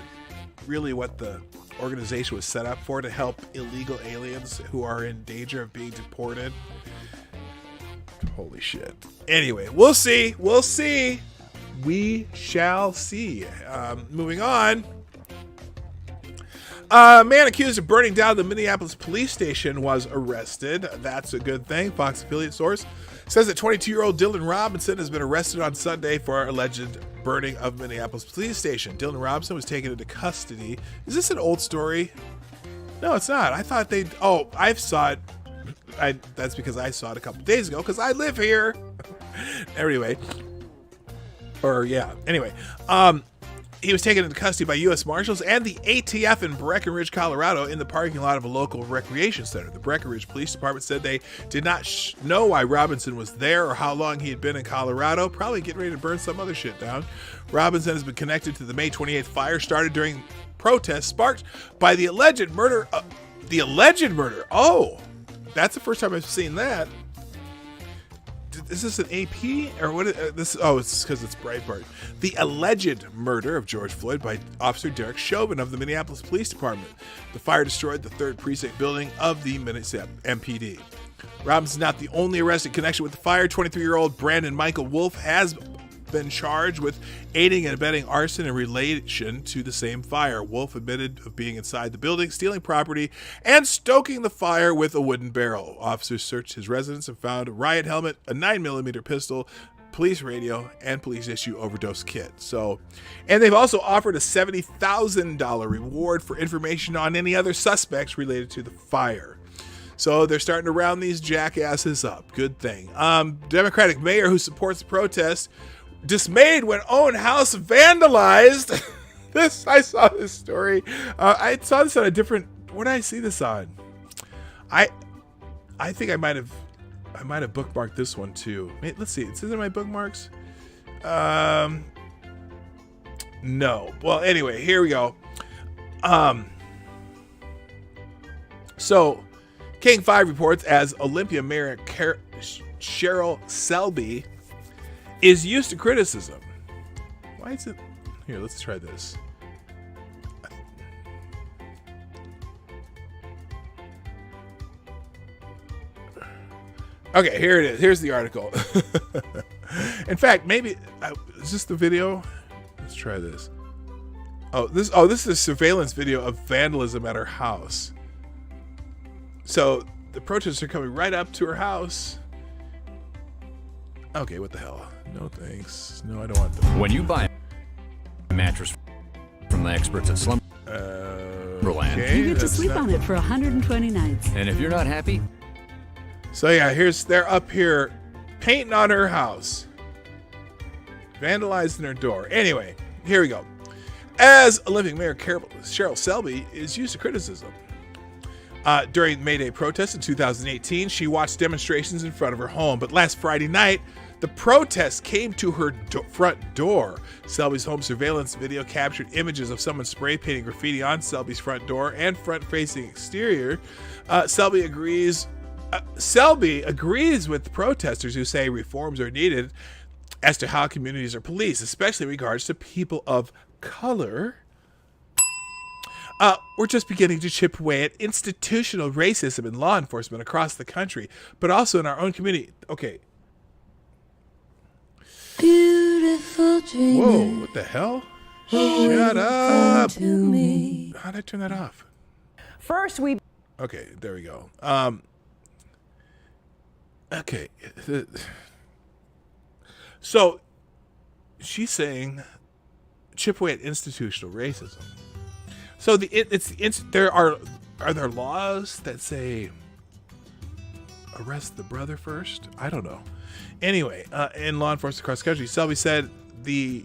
organization was set up for, to help illegal aliens who are in danger of being deported. Holy shit. Anyway, we'll see. We shall see. Moving on. A man accused of burning down the Minneapolis police station was arrested. That's a good thing. Fox affiliate source says that 22-year-old Dylan Robinson has been arrested on Sunday for alleged burning of Minneapolis police station. Dylan Robinson was taken into custody. Is this an old story? No, it's not. I thought they... Oh, I saw it. That's because I saw it a couple days ago because I live here. Anyway. He was taken into custody by U.S. Marshals and the ATF in Breckenridge, Colorado, in the parking lot of a local recreation center. The Breckenridge Police Department said they did not know why Robinson was there or how long he had been in Colorado, probably getting ready to burn some other shit down. Robinson has been connected to the May 28th fire started during protests sparked by the alleged murder. Oh, that's the first time I've seen that. Is this an AP or what? This? Oh, it's because it's Breitbart. The alleged murder of George Floyd by Officer Derek Chauvin of the Minneapolis Police Department. The fire destroyed the 3rd Precinct building of the Minnesota MPD. Robinson is not the only arrest in connection with the fire. 23-year-old Brandon Michael Wolf has been charged with aiding and abetting arson in relation to the same fire. Wolf admitted of being inside the building, stealing property, and stoking the fire with a wooden barrel. Officers searched his residence and found a riot helmet, a 9mm pistol, police radio, and police issue overdose kit. And they've also offered a $70,000 reward for information on any other suspects related to the fire. So they're starting to round these jackasses up. Good thing. Democratic mayor who supports the protest dismayed when own house vandalized. I saw this story. I saw this on a different. What did I see this on? I think I might have bookmarked this one too. Let's see. It's in my bookmarks. No. Well, anyway, here we go. So, King 5 reports as Olympia Mayor Cheryl Selby is used to criticism. Why is it? Here, let's try this. Okay, here it is. Here's the article. In fact, maybe is this the video? Let's try this. This is a surveillance video of vandalism at her house. So the protesters are coming right up to her house. Okay, what the hell? No thanks. No, I don't want them. When you buy a mattress from the experts at Slumberland, you get to sleep on it for 120 nights. And if you're not happy, so yeah, they're up here painting on her house, vandalizing her door. Anyway, here we go. As Olympic Mayor Cheryl Selby is used to criticism. During May Day protests in 2018, she watched demonstrations in front of her home. But last Friday night, the protests came to her front door. Selby's home surveillance video captured images of someone spray painting graffiti on Selby's front door and front-facing exterior. Selby agrees with the protesters who say reforms are needed as to how communities are policed, especially in regards to people of color. We're just beginning to chip away at institutional racism in law enforcement across the country, but also in our own community. Okay. Beautiful dreamer. Whoa, what the hell? Shut up. How'd I turn that off? First, we... Okay, there we go. Okay. So, she's saying chip away at institutional racism. So are there laws that say arrest the brother first? I don't know. Anyway, in law enforcement across the country, Selby said the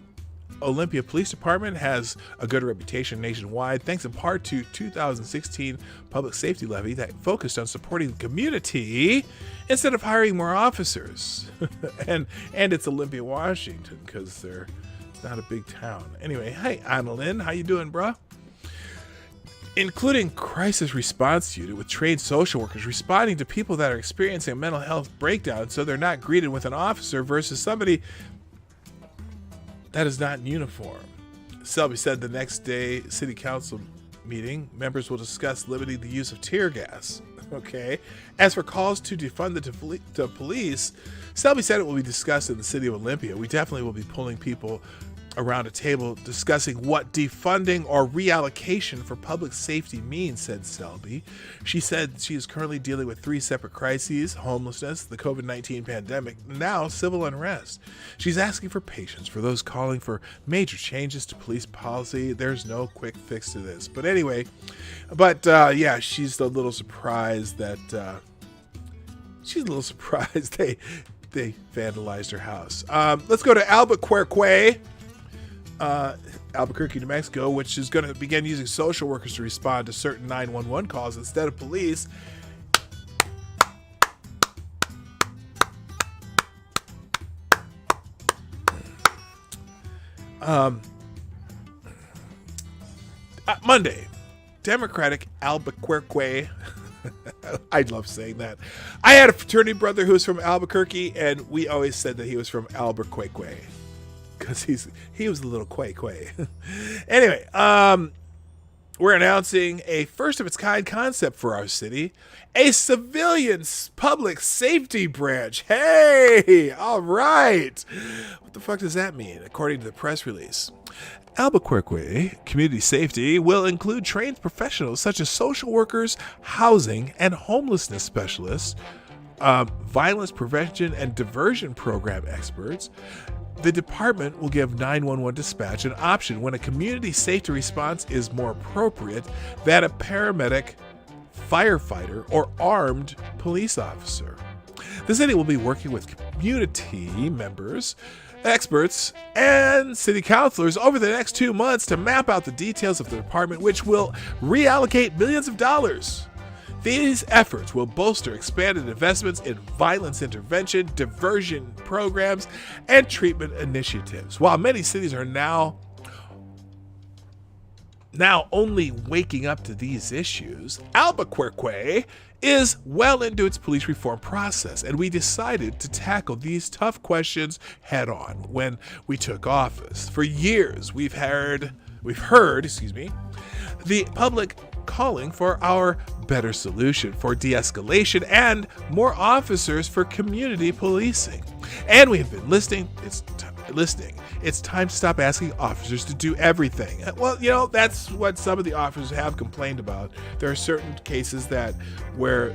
Olympia Police Department has a good reputation nationwide, thanks in part to 2016 public safety levy that focused on supporting the community instead of hiring more officers. and it's Olympia, Washington, because it's not a big town. Anyway, hey, Annalyn, how you doing, bruh? Including crisis response unit with trained social workers responding to people that are experiencing a mental health breakdown so they're not greeted with an officer versus somebody that is not in uniform. Selby said the next day city council meeting, members will discuss limiting the use of tear gas. Okay. As for calls to defund the police, Selby said it will be discussed in the city of Olympia. We definitely will be pulling people around a table discussing what defunding or reallocation for public safety means, said Selby. She said she is currently dealing with 3 separate crises: homelessness, the COVID-19 pandemic, now civil unrest. She's asking for patience for those calling for major changes to police policy. There's no quick fix to this. But anyway, yeah, she's a little surprised that they vandalized her house. Let's go to Albuquerque, New Mexico, which is going to begin using social workers to respond to certain 911 calls instead of police. Monday, Democratic Albuquerque. I love saying that. I had a fraternity brother who was from Albuquerque, and we always said that he was from Albuquerque because he was a little quay. Anyway, we're announcing a first of its kind concept for our city, a civilian public safety branch. Hey, all right. What the fuck does that mean? According to the press release, Albuquerque community safety will include trained professionals such as social workers, housing and homelessness specialists, violence prevention and diversion program experts. The department will give 911 dispatch an option when a community safety response is more appropriate than a paramedic, firefighter, or armed police officer. The city will be working with community members, experts, and city councilors over the next 2 months to map out the details of the department, which will reallocate millions of dollars. These efforts will bolster expanded investments in violence intervention, diversion programs, and treatment initiatives. While many cities are now only waking up to these issues, Albuquerque is well into its police reform process, and we decided to tackle these tough questions head on when we took office. For years, we've heard, the public calling for our better solution for de-escalation and more officers for community policing. And we have been listening. It's time to stop asking officers to do everything. Well, that's what some of the officers have complained about. There are certain cases where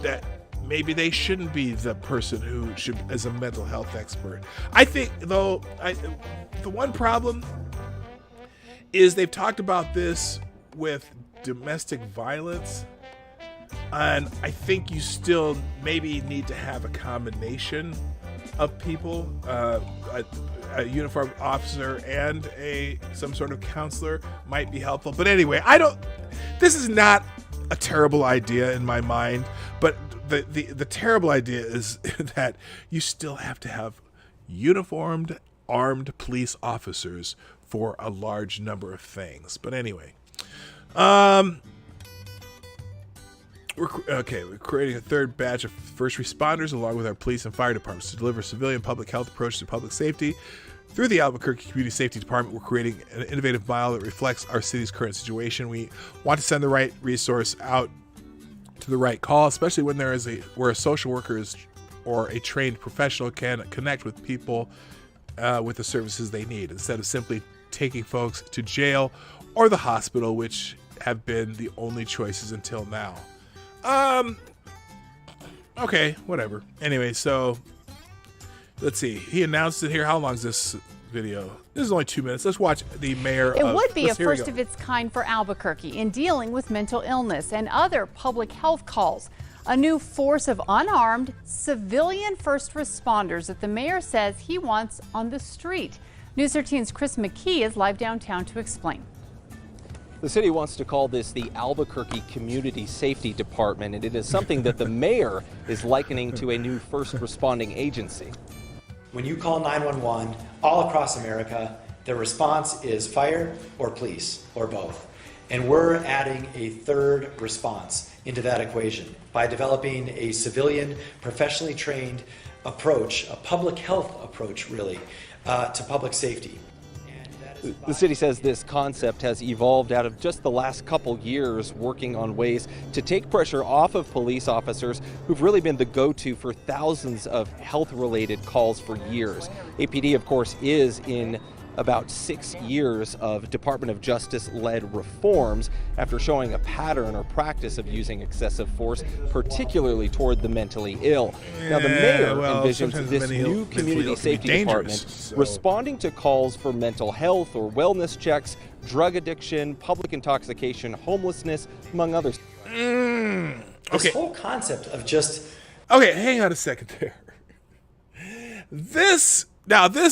that maybe they shouldn't be the person who should as a mental health expert. I think, though, the one problem is they've talked about this with domestic violence, and I think you still maybe need to have a combination of people, a uniformed officer and some sort of counselor might be helpful. But anyway, this is not a terrible idea in my mind, but the terrible idea is that you still have to have uniformed, armed police officers for a large number of things. But anyway, we're creating a third batch of first responders along with our police and fire departments to deliver civilian public health approach to public safety. Through the Albuquerque Community Safety Department, we're creating an innovative model that reflects our city's current situation. We want to send the right resource out to the right call, especially when where a social worker or a trained professional can connect with people with the services they need, instead of simply taking folks to jail or the hospital, which have been the only choices until now. Okay, whatever. Anyway, so let's see. He announced it here. How long is this video? This is only 2 minutes. Let's watch the mayor. It would be a first of its kind for Albuquerque in dealing with mental illness and other public health calls. A new force of unarmed civilian first responders that the mayor says he wants on the street. News 13's Chris McKee is live downtown to explain. The city wants to call this the Albuquerque Community Safety Department, and it is something that the mayor is likening to a new first responding agency. When you call 911 all across America, the response is fire or police or both. And we're adding a third response into that equation by developing a civilian, professionally trained approach, a public health approach really, to public safety. And that The city says this concept has evolved out of just the last couple years working on ways to take pressure off of police officers who've really been the go-to for thousands of health-related calls for years. APD, of course, is in about 6 years of Department of Justice-led reforms after showing a pattern or practice of using excessive force, particularly toward the mentally ill. Now, the mayor envisions this new community safety department responding to calls for mental health or wellness checks, drug addiction, public intoxication, homelessness, among others. This whole concept of just... Okay, hang on a second there. This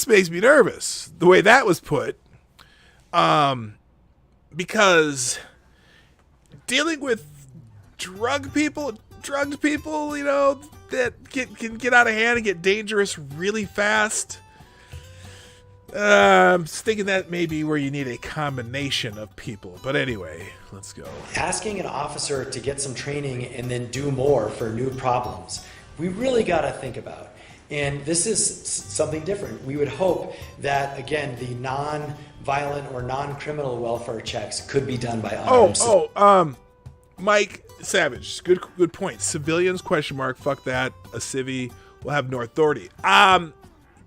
makes me nervous, the way that was put, because dealing with drugged people, you know, that can get out of hand and get dangerous really fast. I'm just thinking that may be where you need a combination of people. But anyway, let's go. Asking an officer to get some training and then do more for new problems, we really got to think about. And this is something different. We would hope that, again, the non-violent or non-criminal welfare checks could be done by unarmed Mike Savage, good point. Civilians, ? Fuck that. A civvy will have no authority. But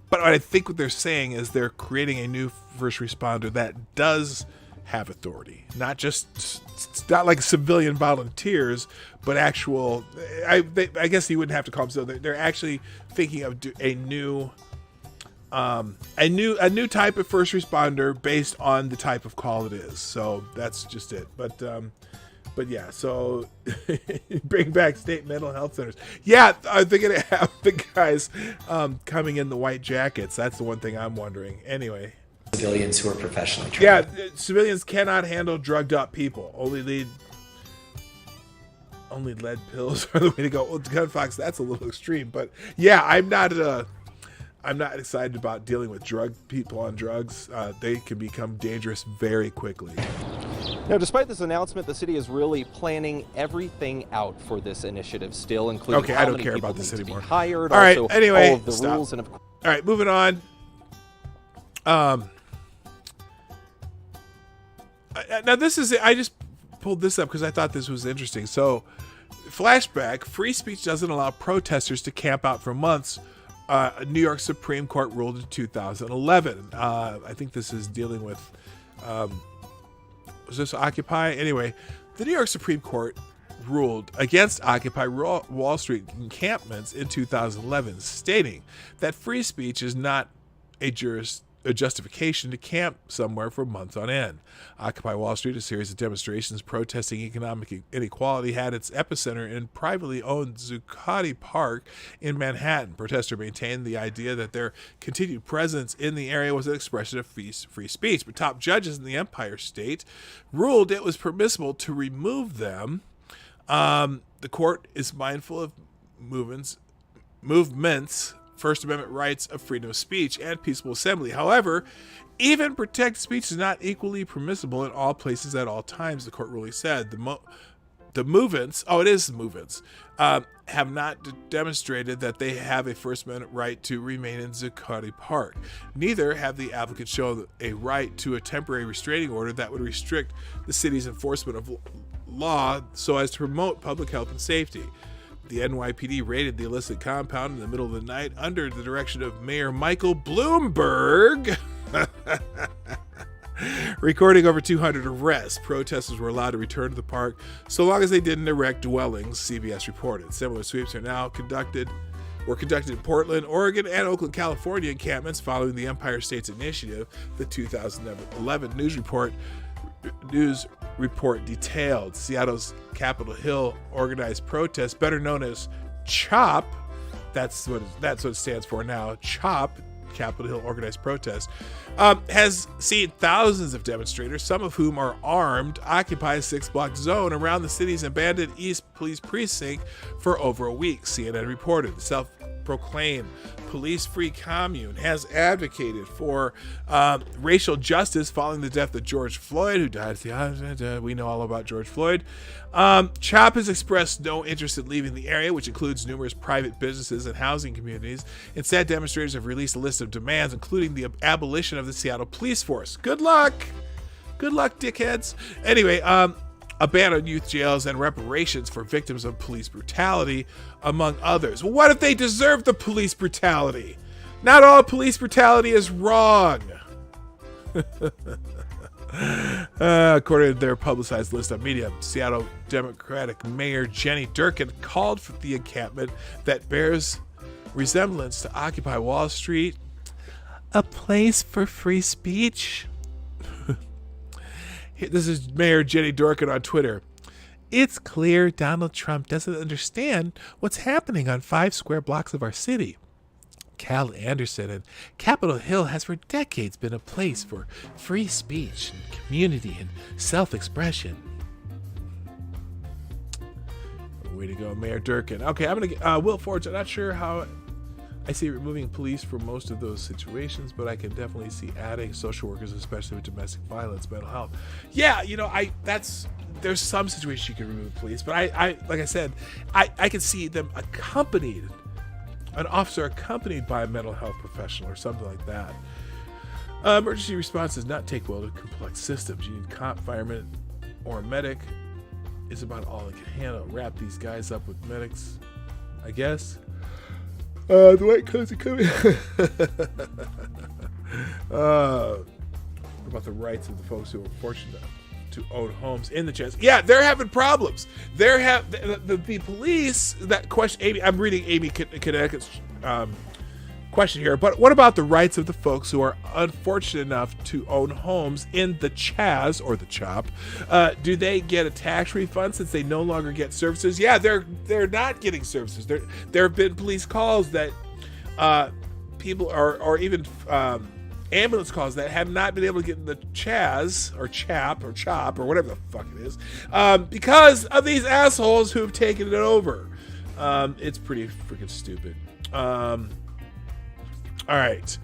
what I think what they're saying is they're creating a new first responder that does have authority, not not like civilian volunteers, but actual. I guess you wouldn't have to call them so. They're actually thinking of a new type of first responder based on the type of call it is. So that's just it. But yeah, so bring back state mental health centers. Yeah, are they going to have the guys coming in the white jackets? That's the one thing I'm wondering. Anyway. Civilians who are professionally trained. Yeah, civilians cannot handle drugged up people. Only lead pills are the way to go. Well, Gunfox, that's a little extreme, but yeah, I'm not excited about dealing with people on drugs. They can become dangerous very quickly. Now, despite this announcement, the city is really planning everything out for this initiative still, including I don't care about this anymore. Hired, all right, also anyway, all of the stop. rules and All right, moving on. Now this is I just pulled this up because I thought this was interesting. So, flashback: free speech doesn't allow protesters to camp out for months. New York Supreme Court ruled in 2011. I think this is dealing with was this Occupy? Anyway, the New York Supreme Court ruled against Occupy Wall Street encampments in 2011, stating that free speech is not a justification to camp somewhere for months on end. Occupy Wall Street, a series of demonstrations protesting economic inequality, had its epicenter in privately owned Zuccotti Park in Manhattan. Protesters maintained the idea that their continued presence in the area was an expression of free speech, but top judges in the Empire State ruled it was permissible to remove them. The court is mindful of movements First Amendment rights of freedom of speech and peaceful assembly. However, even protected speech is not equally permissible in all places at all times, the court ruling said. The movements have not demonstrated that they have a First Amendment right to remain in Zuccotti Park. Neither have the applicants shown a right to a temporary restraining order that would restrict the city's enforcement of law so as to promote public health and safety. The NYPD raided the illicit compound in the middle of the night under the direction of Mayor Michael Bloomberg, recording over 200 arrests. Protesters were allowed to return to the park so long as they didn't erect dwellings, CBS reported. Similar sweeps are now conducted in Portland, Oregon, and Oakland, California encampments following the Empire State's initiative. The 2011 news report detailed Seattle's Capitol Hill organized protest, better known as CHOP. That's what it stands for now. CHOP, Capitol Hill Organized Protest, has seen thousands of demonstrators, some of whom are armed, occupy a 6-block zone around the city's abandoned East Police Precinct for over a week, CNN reported. The proclaim police-free commune, has advocated for racial justice following the death of George Floyd, who died. We know all about George Floyd. CHOP has expressed no interest in leaving the area, which includes numerous private businesses and housing communities. Instead, demonstrators have released a list of demands, including the abolition of the Seattle police force. Good luck! Good luck, dickheads. Anyway, a ban on youth jails and reparations for victims of police brutality, among others. Well, what if they deserve the police brutality? Not all police brutality is wrong. According to their publicized list on media, Seattle Democratic Mayor Jenny Durkan called for the encampment that bears resemblance to Occupy Wall Street a place for free speech. This is Mayor Jenny Durkan on Twitter. It's clear Donald Trump doesn't understand what's happening on 5 square blocks of our city. Cal Anderson and Capitol Hill has for decades been a place for free speech and community and self-expression. Way to go, Mayor Durkan. Okay, I'm going to Will Forge. I'm not sure how I see removing police from most of those situations, but I can definitely see adding social workers, especially with domestic violence, mental health. Yeah, there's some situations you can remove police, but I like I said, I can see them accompanied, an officer accompanied by a mental health professional or something like that. Emergency response does not take well to complex systems. You need cop, fireman, or a medic is about all it can handle. Wrap these guys up with medics, I guess. The white coats are coming. What about the rights of the folks who are fortunate to own homes in the chance? Yeah, they're having problems. The police that question. Amy, I'm reading Amy Connecticut's question here, but what about the rights of the folks who are unfortunate enough to own homes in the Chaz or the CHOP? Do they get a tax refund since they no longer get services? Yeah, they're not getting services. There have been police calls that people or even ambulance calls that have not been able to get in the Chaz or CHOP or whatever the fuck it is because of these assholes who've taken it over. It's pretty freaking stupid. All right.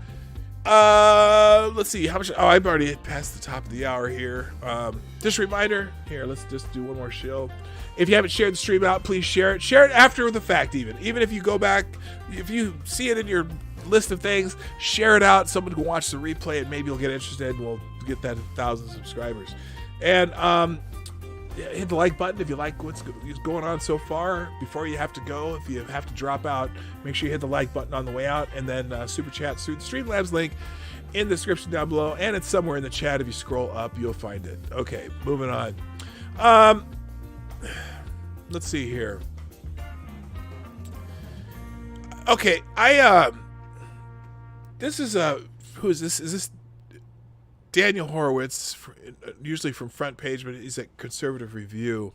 Let's see how much. Oh, I've already passed the top of the hour here. Just a reminder here. Let's just do one more show. If you haven't shared the stream out, please share it. Share it after the fact, even if you go back, if you see it in your list of things, share it out. Someone can watch the replay and maybe you'll get interested. And we'll get that 1,000 subscribers. And hit the like button if you like what's going on so far before you have to go. If you have to drop out, make sure you hit the like button on the way out, and then super chat through the Streamlabs link in the description down below, and it's somewhere in the chat. If you scroll up, you'll find it. Okay, moving on. Let's see here. Okay, this is who is this? Is this Daniel Horowitz, usually from Front Page, but he's at Conservative Review,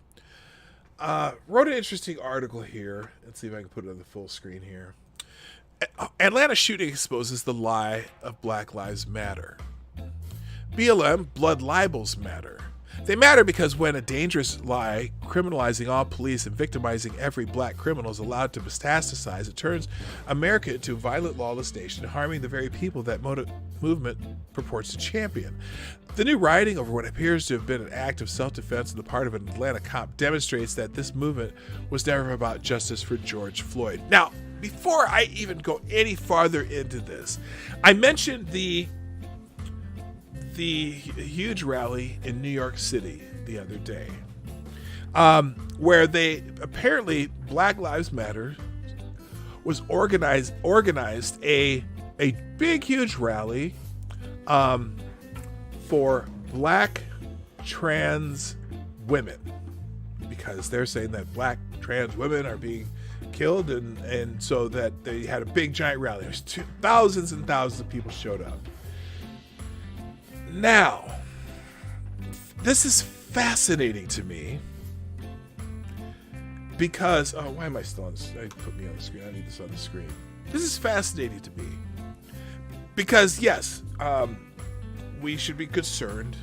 wrote an interesting article here. Let's see if I can put it on the full screen here. Atlanta shooting exposes the lie of Black Lives Matter. BLM, blood libels matter. They matter because when a dangerous lie criminalizing all police and victimizing every black criminal is allowed to metastasize, it turns America into a violent, lawless nation, harming the very people that movement purports to champion. The new rioting over what appears to have been an act of self-defense on the part of an Atlanta cop demonstrates that this movement was never about justice for George Floyd. Now, before I even go any farther into this, I mentioned the huge rally in New York City the other day, where they apparently Black Lives Matter was organized a big huge rally for black trans women, because they're saying that black trans women are being killed, and so that they had a big giant rally. There's thousands and thousands of people showed up. Now, this is fascinating to me because, why am I still on this? Put me on the screen. I need this on the screen. This is fascinating to me because, yes, we should be concerned.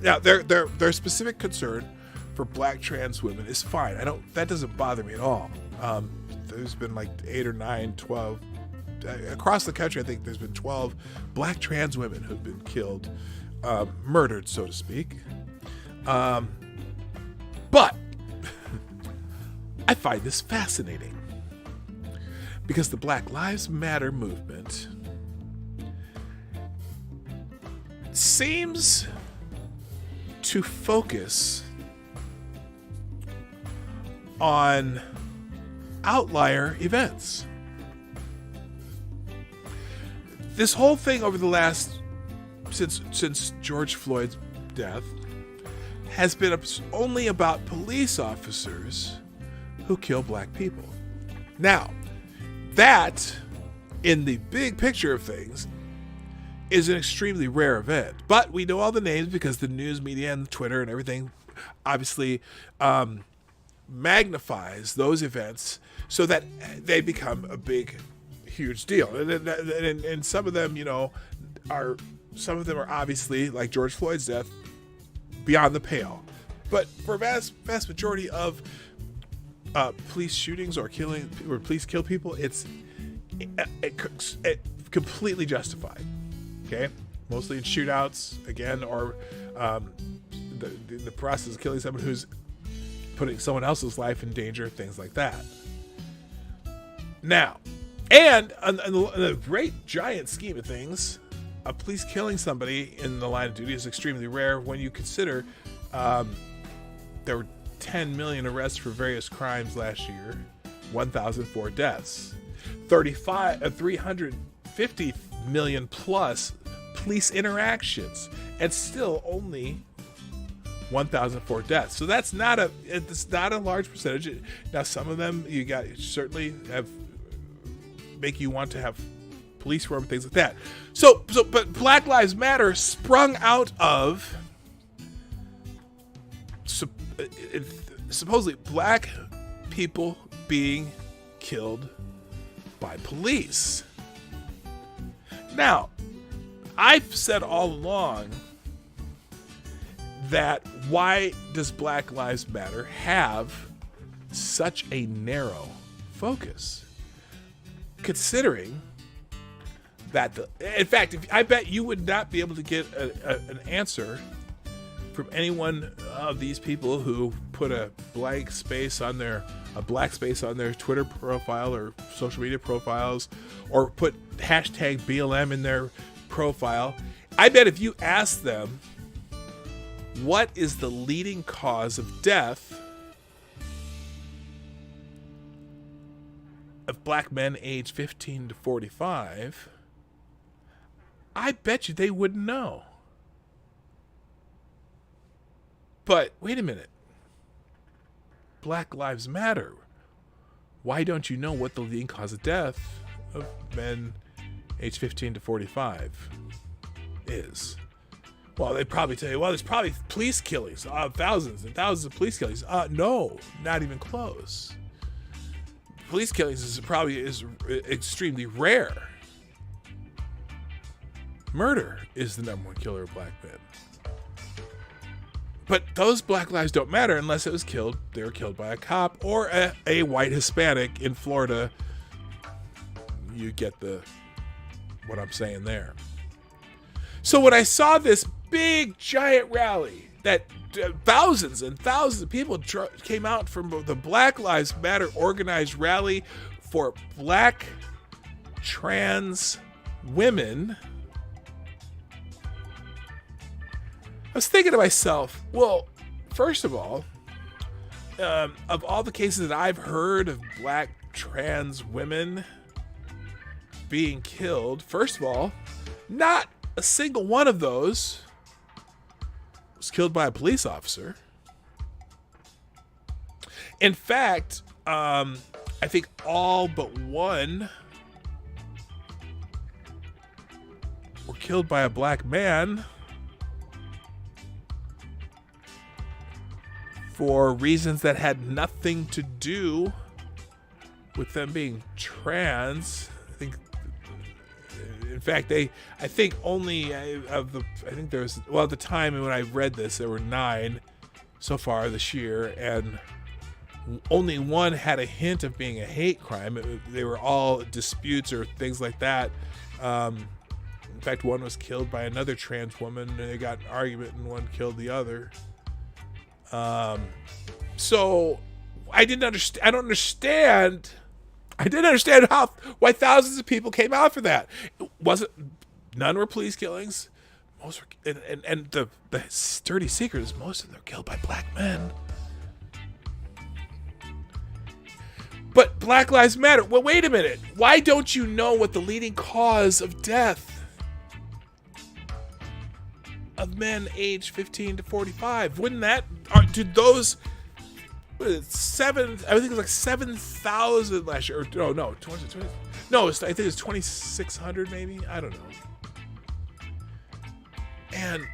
Now, their specific concern for black trans women is fine. That doesn't bother me at all. there's been like 8 or 9, 12 across the country. I think there's been 12 black trans women who've been killed, murdered, so to speak. But I find this fascinating because the Black Lives Matter movement seems to focus on outlier events. This whole thing over the last, since George Floyd's death, has been only about police officers who kill black people. Now, that, in the big picture of things, is an extremely rare event. But we know all the names because the news media and Twitter and everything obviously magnifies those events so that they become a big, huge deal. And some of them, are obviously, like George Floyd's death, beyond the pale. But for a vast majority of police shootings or police kill people, it's completely justified. Okay, mostly in shootouts again, or the process of killing someone who's putting someone else's life in danger, things like that. Now, and in the great giant scheme of things, a police killing somebody in the line of duty is extremely rare when you consider there were 10 million arrests for various crimes last year, 1,004 deaths, 350 million plus police interactions, and still only 1,004 deaths. So it's not a large percentage. Now, some of them certainly make you want to have police reform and things like that. But Black Lives Matter sprung out of supposedly black people being killed by police. Now, I've said all along that why does Black Lives Matter have such a narrow focus? Considering that, in fact, I bet you would not be able to get an answer from any one of these people who put a black space on their Twitter profile or social media profiles, or put hashtag BLM in their profile. I bet if you ask them what is the leading cause of death of black men aged 15 to 45, I bet you they wouldn't know. But wait a minute. Black Lives Matter. Why don't you know what the leading cause of death of men aged 15 to 45 is? Well, they'd probably tell you, well, there's probably police killings, thousands and thousands of police killings. No, not even close. Police killings is extremely rare. Murder is the number one killer of black men. But those black lives don't matter unless they were killed by a cop or a white Hispanic in Florida. You get what I'm saying there. So when I saw this big giant rally that thousands and thousands of people came out from the Black Lives Matter organized rally for black trans women, I was thinking to myself, well, first of all, of all the cases that I've heard of black trans women being killed, first of all, not a single one of those was killed by a police officer. In fact, I think all but one were killed by a black man for reasons that had nothing to do with them being trans. In fact, at the time when I read this, there were 9 so far this year, and only one had a hint of being a hate crime. They were all disputes or things like that. In fact, one was killed by another trans woman, and they got an argument, and one killed the other. So I didn't understand. I don't understand. I didn't understand why thousands of people came out for that. None were police killings. Most were, and the dirty secret is most of them were killed by black men. But Black Lives Matter. Well, wait a minute. Why don't you know what the leading cause of death of men aged 15 to 45? Wouldn't that, did those, what is it, I think it was like 7,000 last year, or no, I think it was 2,600 maybe, I don't know. And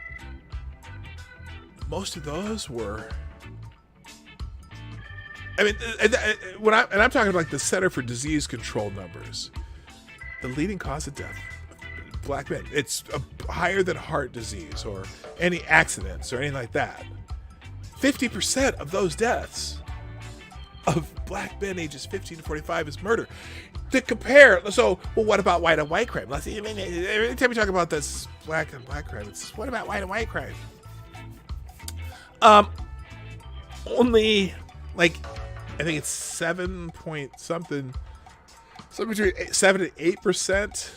most of those were, I mean, I'm talking like the Center for Disease Control numbers. The leading cause of death, black men. It's higher than heart disease or any accidents or anything like that. 50% of those deaths of black men ages 15 to 45 is murder. To compare, so, well, what about white and white crime? Let's see, every time we talk about this black and black crime, it's what about white and white crime? Only like, I think it's 7 point something, between 7 to 8%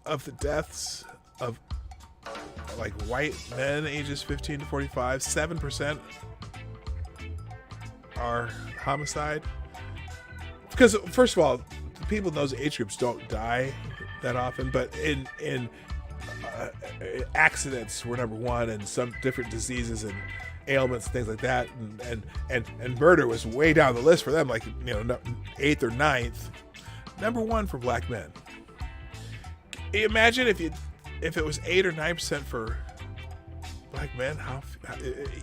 of the deaths of like white men ages 15 to 45, 7% are homicide. Because first of all, the people in those age groups don't die that often, but in accidents were number one, and some different diseases and ailments and things like that, and murder was way down the list for them, like, you know, 8th or 9th. Number one for black men. Imagine if it was 8 or 9% for black men. How,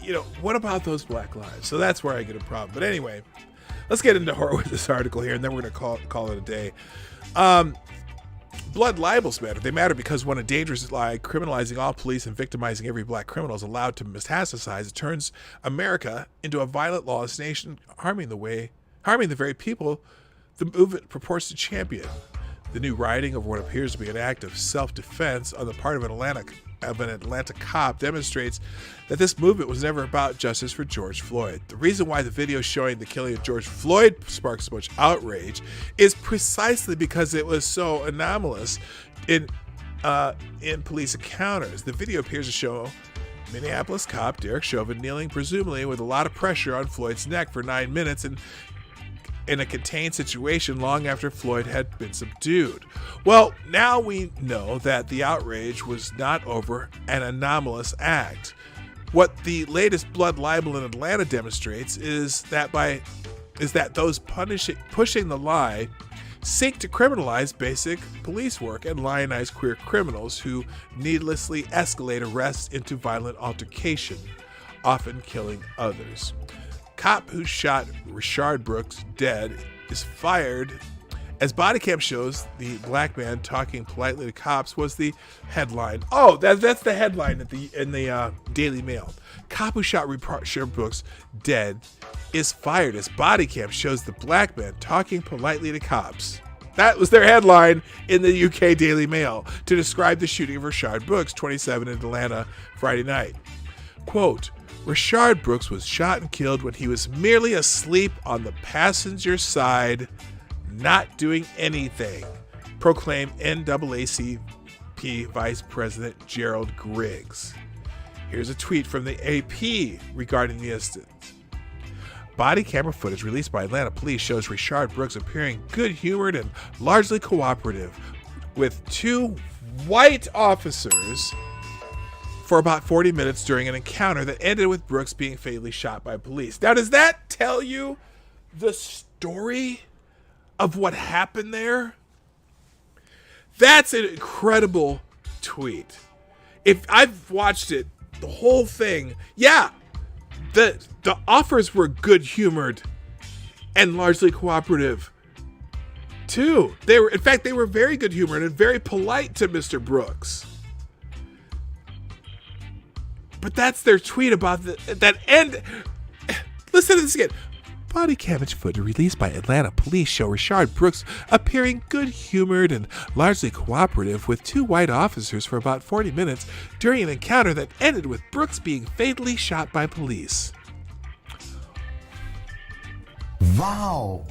you know, what about those black lives? So that's where I get a problem. But anyway, let's get into horror with this article here, and then we're going to call it a day. Blood libels matter. They matter because when a dangerous lie criminalizing all police and victimizing every black criminal is allowed to metastasize, it turns America into a violent, lawless nation, harming the very people the movement purports to champion. The new writing of what appears to be an act of self-defense on the part of an Atlanta cop demonstrates that this movement was never about justice for George Floyd. The reason why the video showing the killing of George Floyd sparked so much outrage is precisely because it was so anomalous in police encounters. The video appears to show Minneapolis cop Derek Chauvin kneeling, presumably with a lot of pressure on Floyd's neck for 9 minutes, and in a contained situation long after Floyd had been subdued. Well, now we know that the outrage was not over an anomalous act. What the latest blood libel in Atlanta demonstrates is that those pushing the lie seek to criminalize basic police work and lionize queer criminals who needlessly escalate arrests into violent altercation, often killing others. Cop who shot Rayshard Brooks dead is fired. As body cam shows, the black man talking politely to cops was the headline. Oh, that's the headline in the Daily Mail. Cop who shot Rayshard Brooks dead is fired as body cam shows the black man talking politely to cops. That was their headline in the UK Daily Mail to describe the shooting of Rayshard Brooks, 27, in Atlanta, Friday night. Quote, Rayshard Brooks was shot and killed when he was merely asleep on the passenger side, not doing anything, proclaimed NAACP Vice President Gerald Griggs. Here's a tweet from the AP regarding the incident. Body camera footage released by Atlanta police shows Rayshard Brooks appearing good-humored and largely cooperative with two white officers for about 40 minutes during an encounter that ended with Brooks being fatally shot by police. Now, does that tell you the story of what happened there? That's an incredible tweet. If I've watched it, the whole thing, yeah, the offers were good-humored and largely cooperative too. They were very good-humored and very polite to Mr. Brooks. But that's their tweet about that end. Listen to this again. Body camera footage released by Atlanta police show Rayshard Brooks appearing good-humored and largely cooperative with two white officers for about 40 minutes during an encounter that ended with Brooks being fatally shot by police. Wow.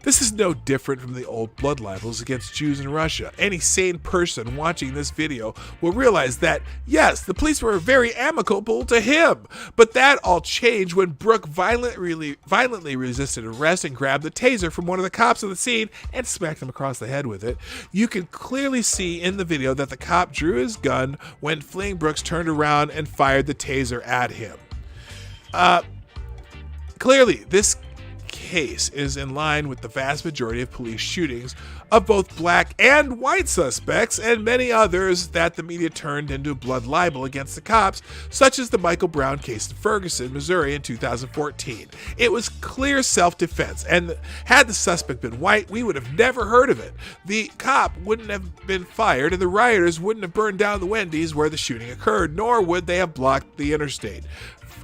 This is no different from the old blood libels against Jews in Russia. Any sane person watching this video will realize that, yes, the police were very amicable to him, but that all changed when Brooke violently resisted arrest and grabbed the taser from one of the cops on the scene and smacked him across the head with it. You can clearly see in the video that the cop drew his gun when fleeing Brooks turned around and fired the taser at him. Clearly, this case is in line with the vast majority of police shootings of both black and white suspects and many others that the media turned into blood libel against the cops, such as the Michael Brown case in Ferguson, Missouri in 2014. It was clear self-defense, and had the suspect been white, we would have never heard of it. The cop wouldn't have been fired, and the rioters wouldn't have burned down the Wendy's where the shooting occurred, nor would they have blocked the interstate.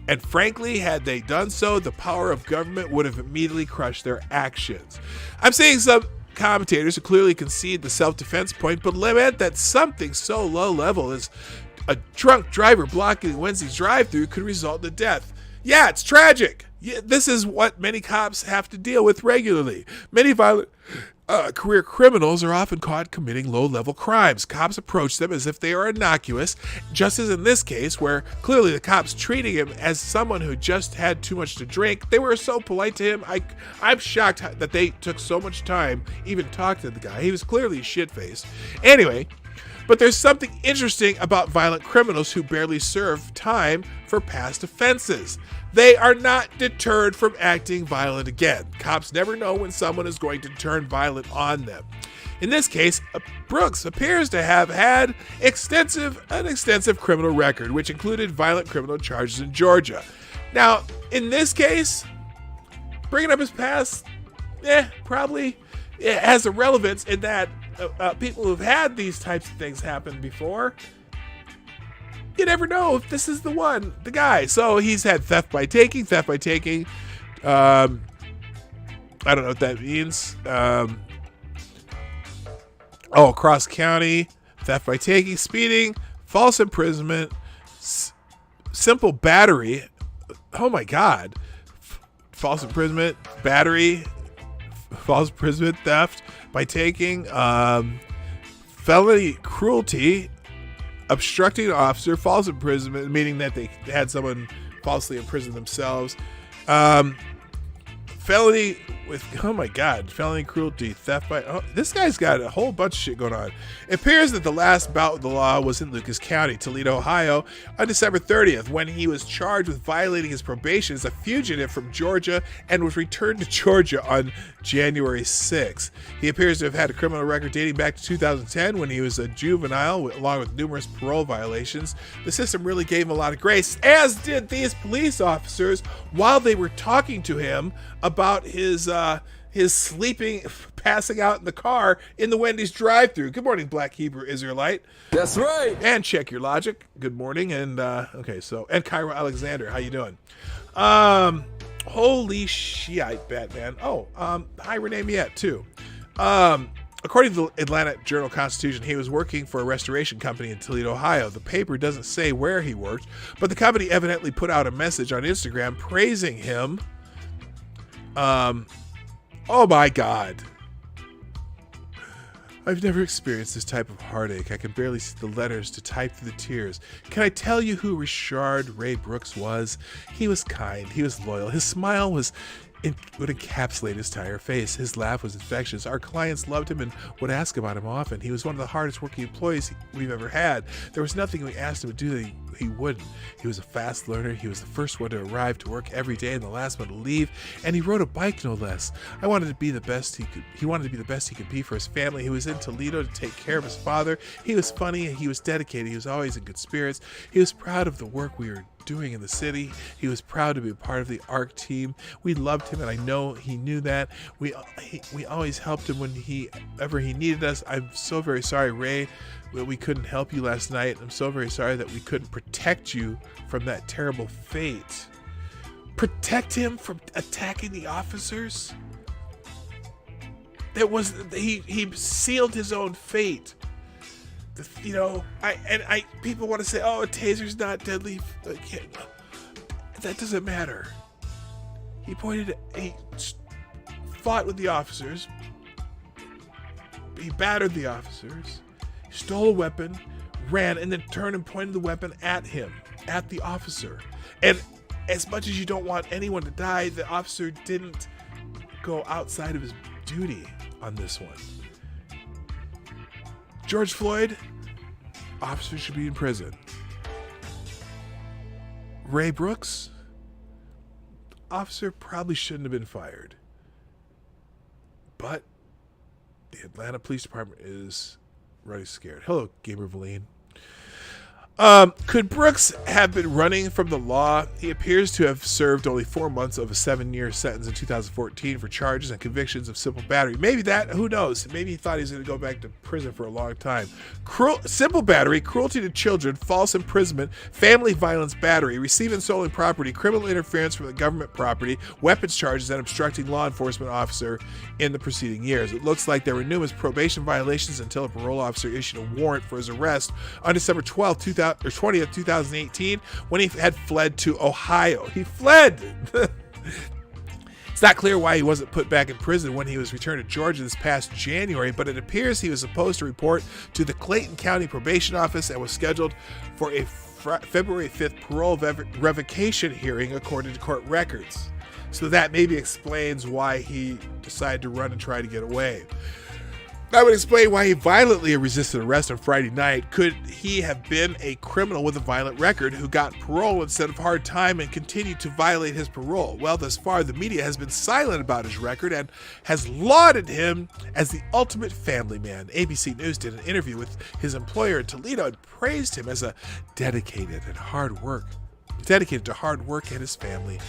And frankly, had they done so, the power of government would have immediately crushed their actions. I'm seeing some commentators who clearly concede the self-defense point, but lament that something so low-level as a drunk driver blocking Wednesday's drive-thru could result in death. Yeah, it's tragic. Yeah, this is what many cops have to deal with regularly. Many violent career criminals are often caught committing low-level crimes. Cops approach them as if they are innocuous, just as in this case, where clearly the cops treating him as someone who just had too much to drink. They were so polite to him. I'm shocked that they took so much time even talking to the guy. He was clearly shit-faced. Anyway, but there's something interesting about violent criminals who barely serve time for past offenses. They are not deterred from acting violent again. Cops never know when someone is going to turn violent on them. In this case, Brooks appears to have had an extensive criminal record, which included violent criminal charges in Georgia. Now, in this case, bringing up his past, probably has a relevance in that people who've had these types of things happen before, you never know if this is the guy. So he's had theft by taking. I don't know what that means. Cross county, theft by taking, speeding, false imprisonment, simple battery. Oh my God. False imprisonment, battery, false imprisonment, theft by taking, felony cruelty, obstructing an officer, false imprisonment, meaning that they had someone falsely imprison themselves, felony with, felony cruelty, theft by, this guy's got a whole bunch of shit going on. It appears that the last bout with the law was in Lucas County, Toledo, Ohio, on December 30th, when he was charged with violating his probation as a fugitive from Georgia and was returned to Georgia on January 6th. He appears to have had a criminal record dating back to 2010 when he was a juvenile, along with numerous parole violations. The system really gave him a lot of grace, as did these police officers while they were talking to him about his sleeping, passing out in the car in the Wendy's drive-thru. Good morning, Black Hebrew Israelite. That's right. And check your logic. Good morning. And and Cairo Alexander, how you doing? Holy shit, Batman. Hi Renee Miette too. According to the Atlanta Journal-Constitution, he was working for a restoration company in Toledo, Ohio. The paper doesn't say where he worked, but the company evidently put out a message on Instagram praising him. Oh my God. I've never experienced this type of heartache. I can barely see the letters to type through the tears. Can I tell you who Rayshard Ray Brooks was? He was kind. He was loyal. His smile would encapsulate his entire face. His laugh was infectious. Our clients loved him and would ask about him often. He was one of the hardest working employees we've ever had. There was nothing we asked him to do that he wouldn't. He was a fast learner. He was the first one to arrive to work every day and the last one to leave. And he rode a bike, no less. He wanted to be the best he could be for his family. He was in Toledo to take care of his father. He was funny and he was dedicated. He was always in good spirits. He was proud of the work we were doing in the city. He was proud to be a part of the ARC team. We loved him, and I know he knew that. We always helped him whenever he needed us. I'm so very sorry, Ray, that we couldn't help you last night. I'm so very sorry that we couldn't protect you from that terrible fate. protect him from attacking the officers? That was he sealed his own fate. You know, people want to say, "Oh, a taser's not deadly." That doesn't matter. He fought with the officers. He battered the officers. He stole a weapon, ran, and then turned and pointed the weapon at him, at the officer. And as much as you don't want anyone to die, the officer didn't go outside of his duty on this one. George Floyd, officer should be in prison. Ray Brooks, officer probably shouldn't have been fired. But the Atlanta Police Department is really scared. Hello, Gamer Valine. Could Brooks have been running from the law? He appears to have served only 4 months of a 7-year sentence in 2014 for charges and convictions of simple battery. Maybe that, who knows? Maybe he thought he was going to go back to prison for a long time. Simple battery, cruelty to children, false imprisonment, family violence battery, receiving stolen property, criminal interference from the government property, weapons charges, and obstructing law enforcement officer in the preceding years. It looks like there were numerous probation violations until a parole officer issued a warrant for his arrest on December 20th, 2018, when he had fled to Ohio. He fled! It's not clear why he wasn't put back in prison when he was returned to Georgia this past January, but it appears he was supposed to report to the Clayton County Probation Office and was scheduled for a February 5th parole revocation hearing, according to court records. So that maybe explains why he decided to run and try to get away. That would explain why he violently resisted arrest on Friday night. Could he have been a criminal with a violent record who got parole instead of hard time and continued to violate his parole? Well, thus far, the media has been silent about his record and has lauded him as the ultimate family man. ABC News did an interview with his employer in Toledo and praised him as a dedicated to hard work and his family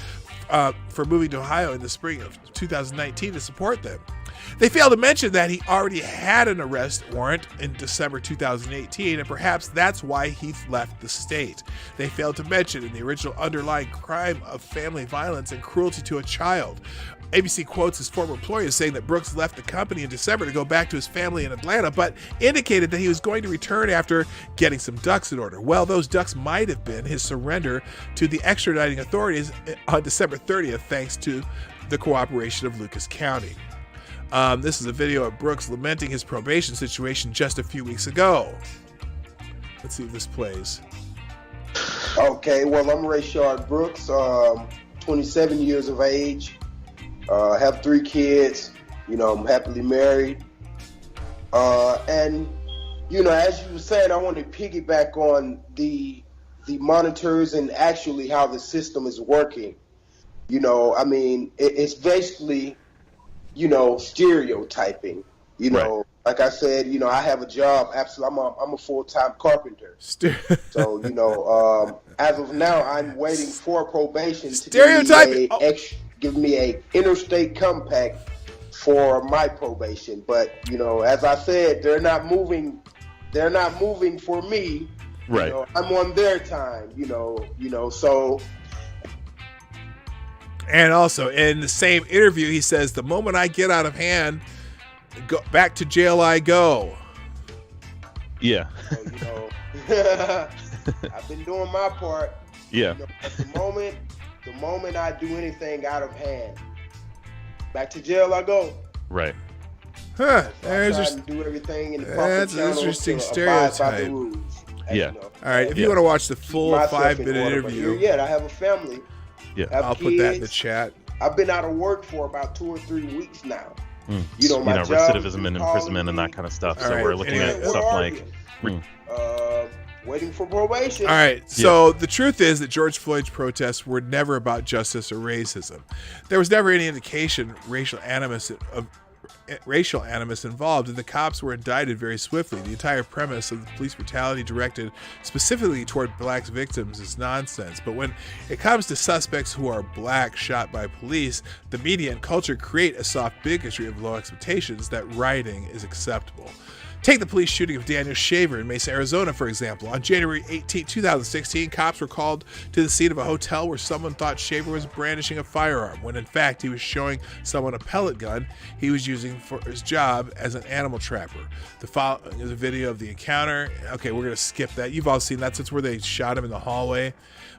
for moving to Ohio in the spring of 2019 to support them. They failed to mention that he already had an arrest warrant in December 2018, and perhaps that's why he left the state. They failed to mention in the original underlying crime of family violence and cruelty to a child. ABC quotes his former employer saying that Brooks left the company in December to go back to his family in Atlanta, but indicated that he was going to return after getting some ducks in order. Well, those ducks might have been his surrender to the extraditing authorities on December 30th, thanks to the cooperation of Lucas County. This is a video of Brooks lamenting his probation situation just a few weeks ago. Let's see if this plays. Okay, well, I'm Rayshard Brooks, 27 years of age, have 3 kids, I'm happily married. And, as you were saying, I want to piggyback on the monitors and actually how the system is working. It's basically, stereotyping, Right. Like I said, I have a job. Absolutely. I'm a full-time carpenter. So, as of now, I'm waiting for probation to give me a interstate compact for my probation. But, as I said, they're not moving for me. Right. I'm on their time, so. And also in the same interview, he says, the moment I get out of hand, go back to jail I go. Yeah. So, I've been doing my part. Yeah. But the moment I do anything out of hand, back to jail I go. Right. Huh. That's do everything in the that's an interesting stereotype. Yeah. All right. If you want to watch the full 5-minute interview, I have a family. Yeah. I'll put that in the chat. I've been out of work for about 2 or 3 weeks now. My recidivism and imprisonment and that kind of stuff. All so right, we're looking at stuff like waiting for probation. All right. So the truth is that George Floyd's protests were never about justice or racism. There was never any indication racial animus involved, and the cops were indicted very swiftly. The entire premise of the police brutality directed specifically toward black victims is nonsense. But when it comes to suspects who are black shot by police, the media and culture create a soft bigotry of low expectations that rioting is acceptable. Take the police shooting of Daniel Shaver in Mesa, Arizona, for example. On January 18, 2016, cops were called to the scene of a hotel where someone thought Shaver was brandishing a firearm, when in fact he was showing someone a pellet gun he was using for his job as an animal trapper. The following is a video of the encounter. Okay, we're going to skip that. You've all seen that. That's where they shot him in the hallway.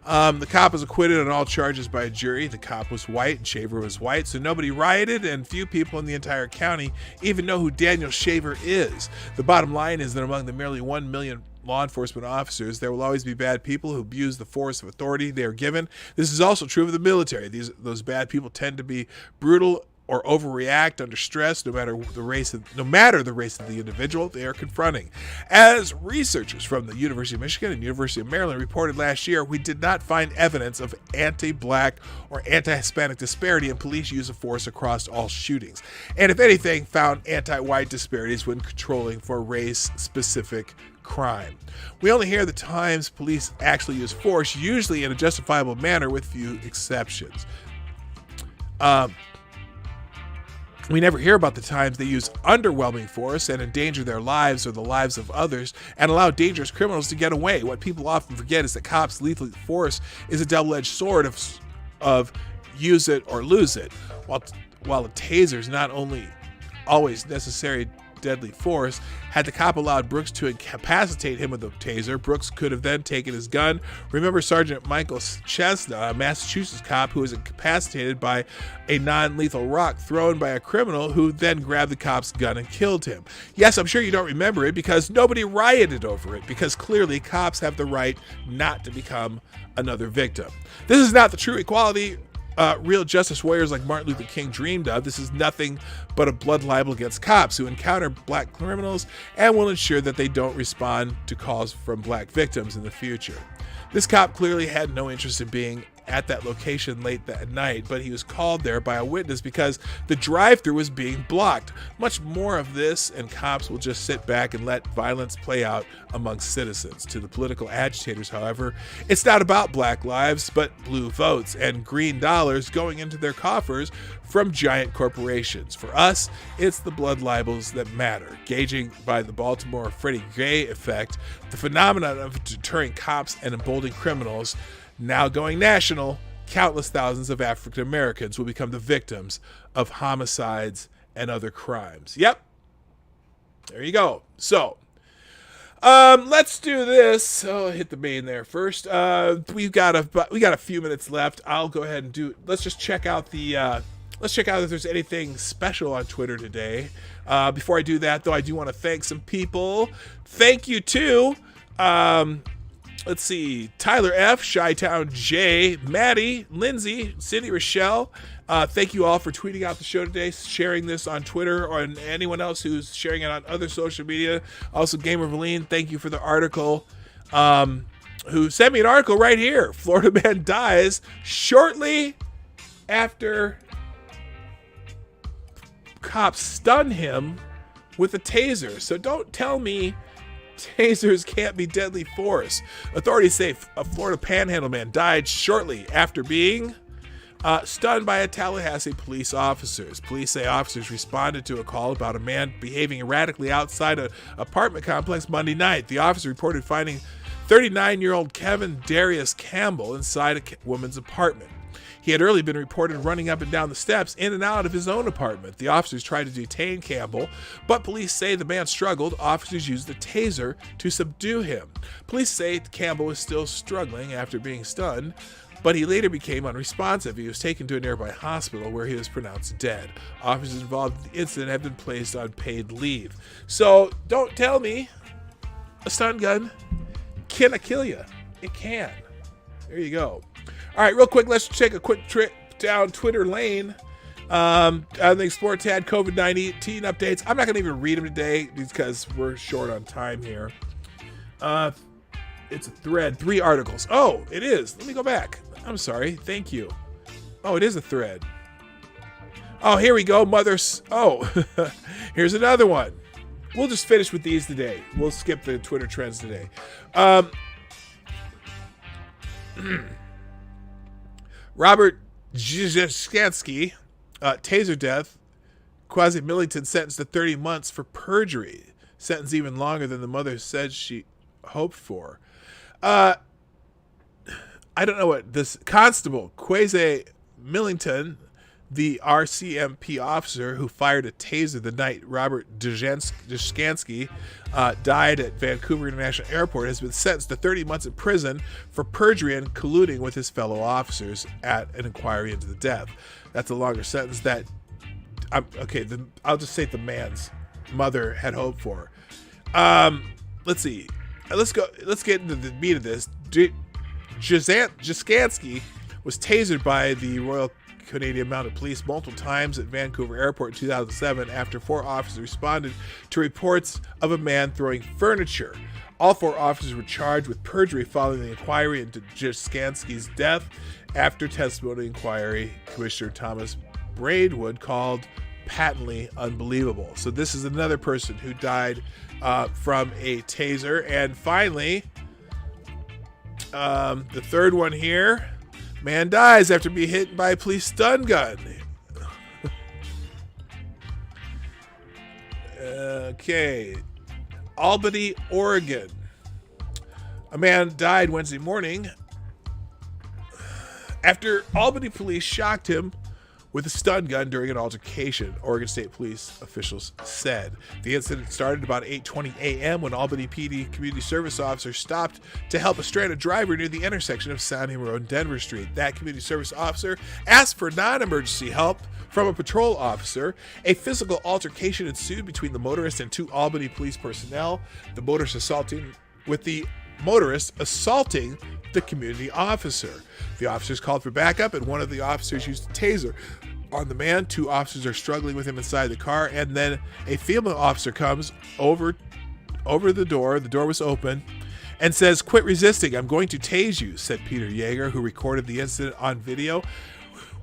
The cop was acquitted on all charges by a jury. The cop was white and Shaver was white, so nobody rioted, and few people in the entire county even know who Daniel Shaver is. The bottom line is that among the nearly 1 million law enforcement officers, there will always be bad people who abuse the force of authority they are given. This is also true of the military. Those bad people tend to be brutal or overreact under stress, no matter the race of the individual they are confronting. As researchers from the University of Michigan and University of Maryland reported last year, we did not find evidence of anti-black or anti-Hispanic disparity in police use of force across all shootings, and if anything, found anti-white disparities when controlling for race-specific crime. We only hear the times police actually use force, usually in a justifiable manner with few exceptions. We never hear about the times they use underwhelming force and endanger their lives or the lives of others and allow dangerous criminals to get away. What people often forget is that cops' lethal force is a double-edged sword of use it or lose it. While a taser is not only always necessary deadly force, had the cop allowed Brooks to incapacitate him with a taser, Brooks could have then taken his gun. Remember Sergeant Michael Chesna, a Massachusetts cop who was incapacitated by a non-lethal rock thrown by a criminal who then grabbed the cop's gun and killed him. Yes, I'm sure you don't remember it because nobody rioted over it, because clearly cops have the right not to become another victim. This is not the true equality real justice warriors like Martin Luther King dreamed of. This is nothing but a blood libel against cops who encounter black criminals and will ensure that they don't respond to calls from black victims in the future. This cop clearly had no interest in being at that location late that night, but he was called there by a witness because the drive-thru was being blocked. Much more of this, and cops will just sit back and let violence play out amongst citizens. To the political agitators, however, it's not about black lives, but blue votes and green dollars going into their coffers from giant corporations. For us, it's the blood libels that matter. Gauging by the Baltimore Freddie Gray effect, the phenomenon of deterring cops and emboldening criminals, now going national, countless thousands of African Americans will become the victims of homicides and other crimes. Yep. There you go. So, let's do this. Oh, hit the main there first. We got a few minutes left. I'll go ahead and do. Let's just check out the. Let's check out if there's anything special on Twitter today. Before I do that, though, I do want to thank some people. Thank you to. Let's see, Tyler F., Chi-Town J, Maddie, Lindsay, Cindy Rochelle. Thank you all for tweeting out the show today, sharing this on Twitter, or anyone else who's sharing it on other social media. Also, Gamer Valine, thank you for the article. Who sent me an article right here. Florida man dies shortly after cops stun him with a taser. So don't tell me tasers can't be deadly force. Authorities say a Florida panhandle man died shortly after being stunned by a Tallahassee police officers. Police say officers responded to a call about a man behaving erratically outside an apartment complex Monday night. The officer reported finding 39-year-old Kevin Darius Campbell inside a woman's apartment. He had earlier been reported running up and down the steps in and out of his own apartment. The officers tried to detain Campbell, but police say the man struggled. Officers used the taser to subdue him. Police say Campbell was still struggling after being stunned, but he later became unresponsive. He was taken to a nearby hospital where he was pronounced dead. Officers involved in the incident have been placed on paid leave. So don't tell me a stun gun cannot kill you. It can. There you go. All right, real quick, let's take a quick trip down Twitter lane. I think Sports had COVID-19 updates. I'm not going to even read them today because we're short on time here. It's a thread, 3 articles. Oh, it is. Let me go back. I'm sorry. Thank you. Oh, it is a thread. Oh, here we go. Here's another one. We'll just finish with these today. We'll skip the Twitter trends today. Robert Jaskansky, taser death, Quasi-Millington sentenced to 30 months for perjury. sentence even longer than the mother said she hoped for. I don't know what this Constable Kwesi Millington, the RCMP officer who fired a taser the night Robert Dushansky died at Vancouver International Airport, has been sentenced to 30 months in prison for perjury and colluding with his fellow officers at an inquiry into the death. That's a longer sentence that, I'll just say the man's mother had hoped for. Let's see. Let's get into the meat of this. Dushansky was tasered by the Royal Canadian Mounted Police multiple times at Vancouver Airport in 2007 after 4 officers responded to reports of a man throwing furniture. All 4 officers were charged with perjury following the inquiry into Dushansky's death after testimony inquiry Commissioner Thomas Braidwood called patently unbelievable. So this is another person who died from a taser. And finally, the third one here. Man dies after being hit by a police stun gun. Okay. Albany, Oregon. A man died Wednesday morning after Albany police shocked him with a stun gun during an altercation, Oregon State Police officials said. The incident started about 8:20 a.m. when Albany PD community service officers stopped to help a stranded driver near the intersection of Sounding Road and Denver Street. That community service officer asked for non-emergency help from a patrol officer. A physical altercation ensued between the motorist and 2 Albany police personnel, the motorist assaulting the community officer. The officers called for backup, and one of the officers used a taser on the man. 2 officers are struggling with him inside the car, and then a female officer comes over the door. The door was open, and says, "Quit resisting, I'm going to tase you," said Peter Yeager, who recorded the incident on video.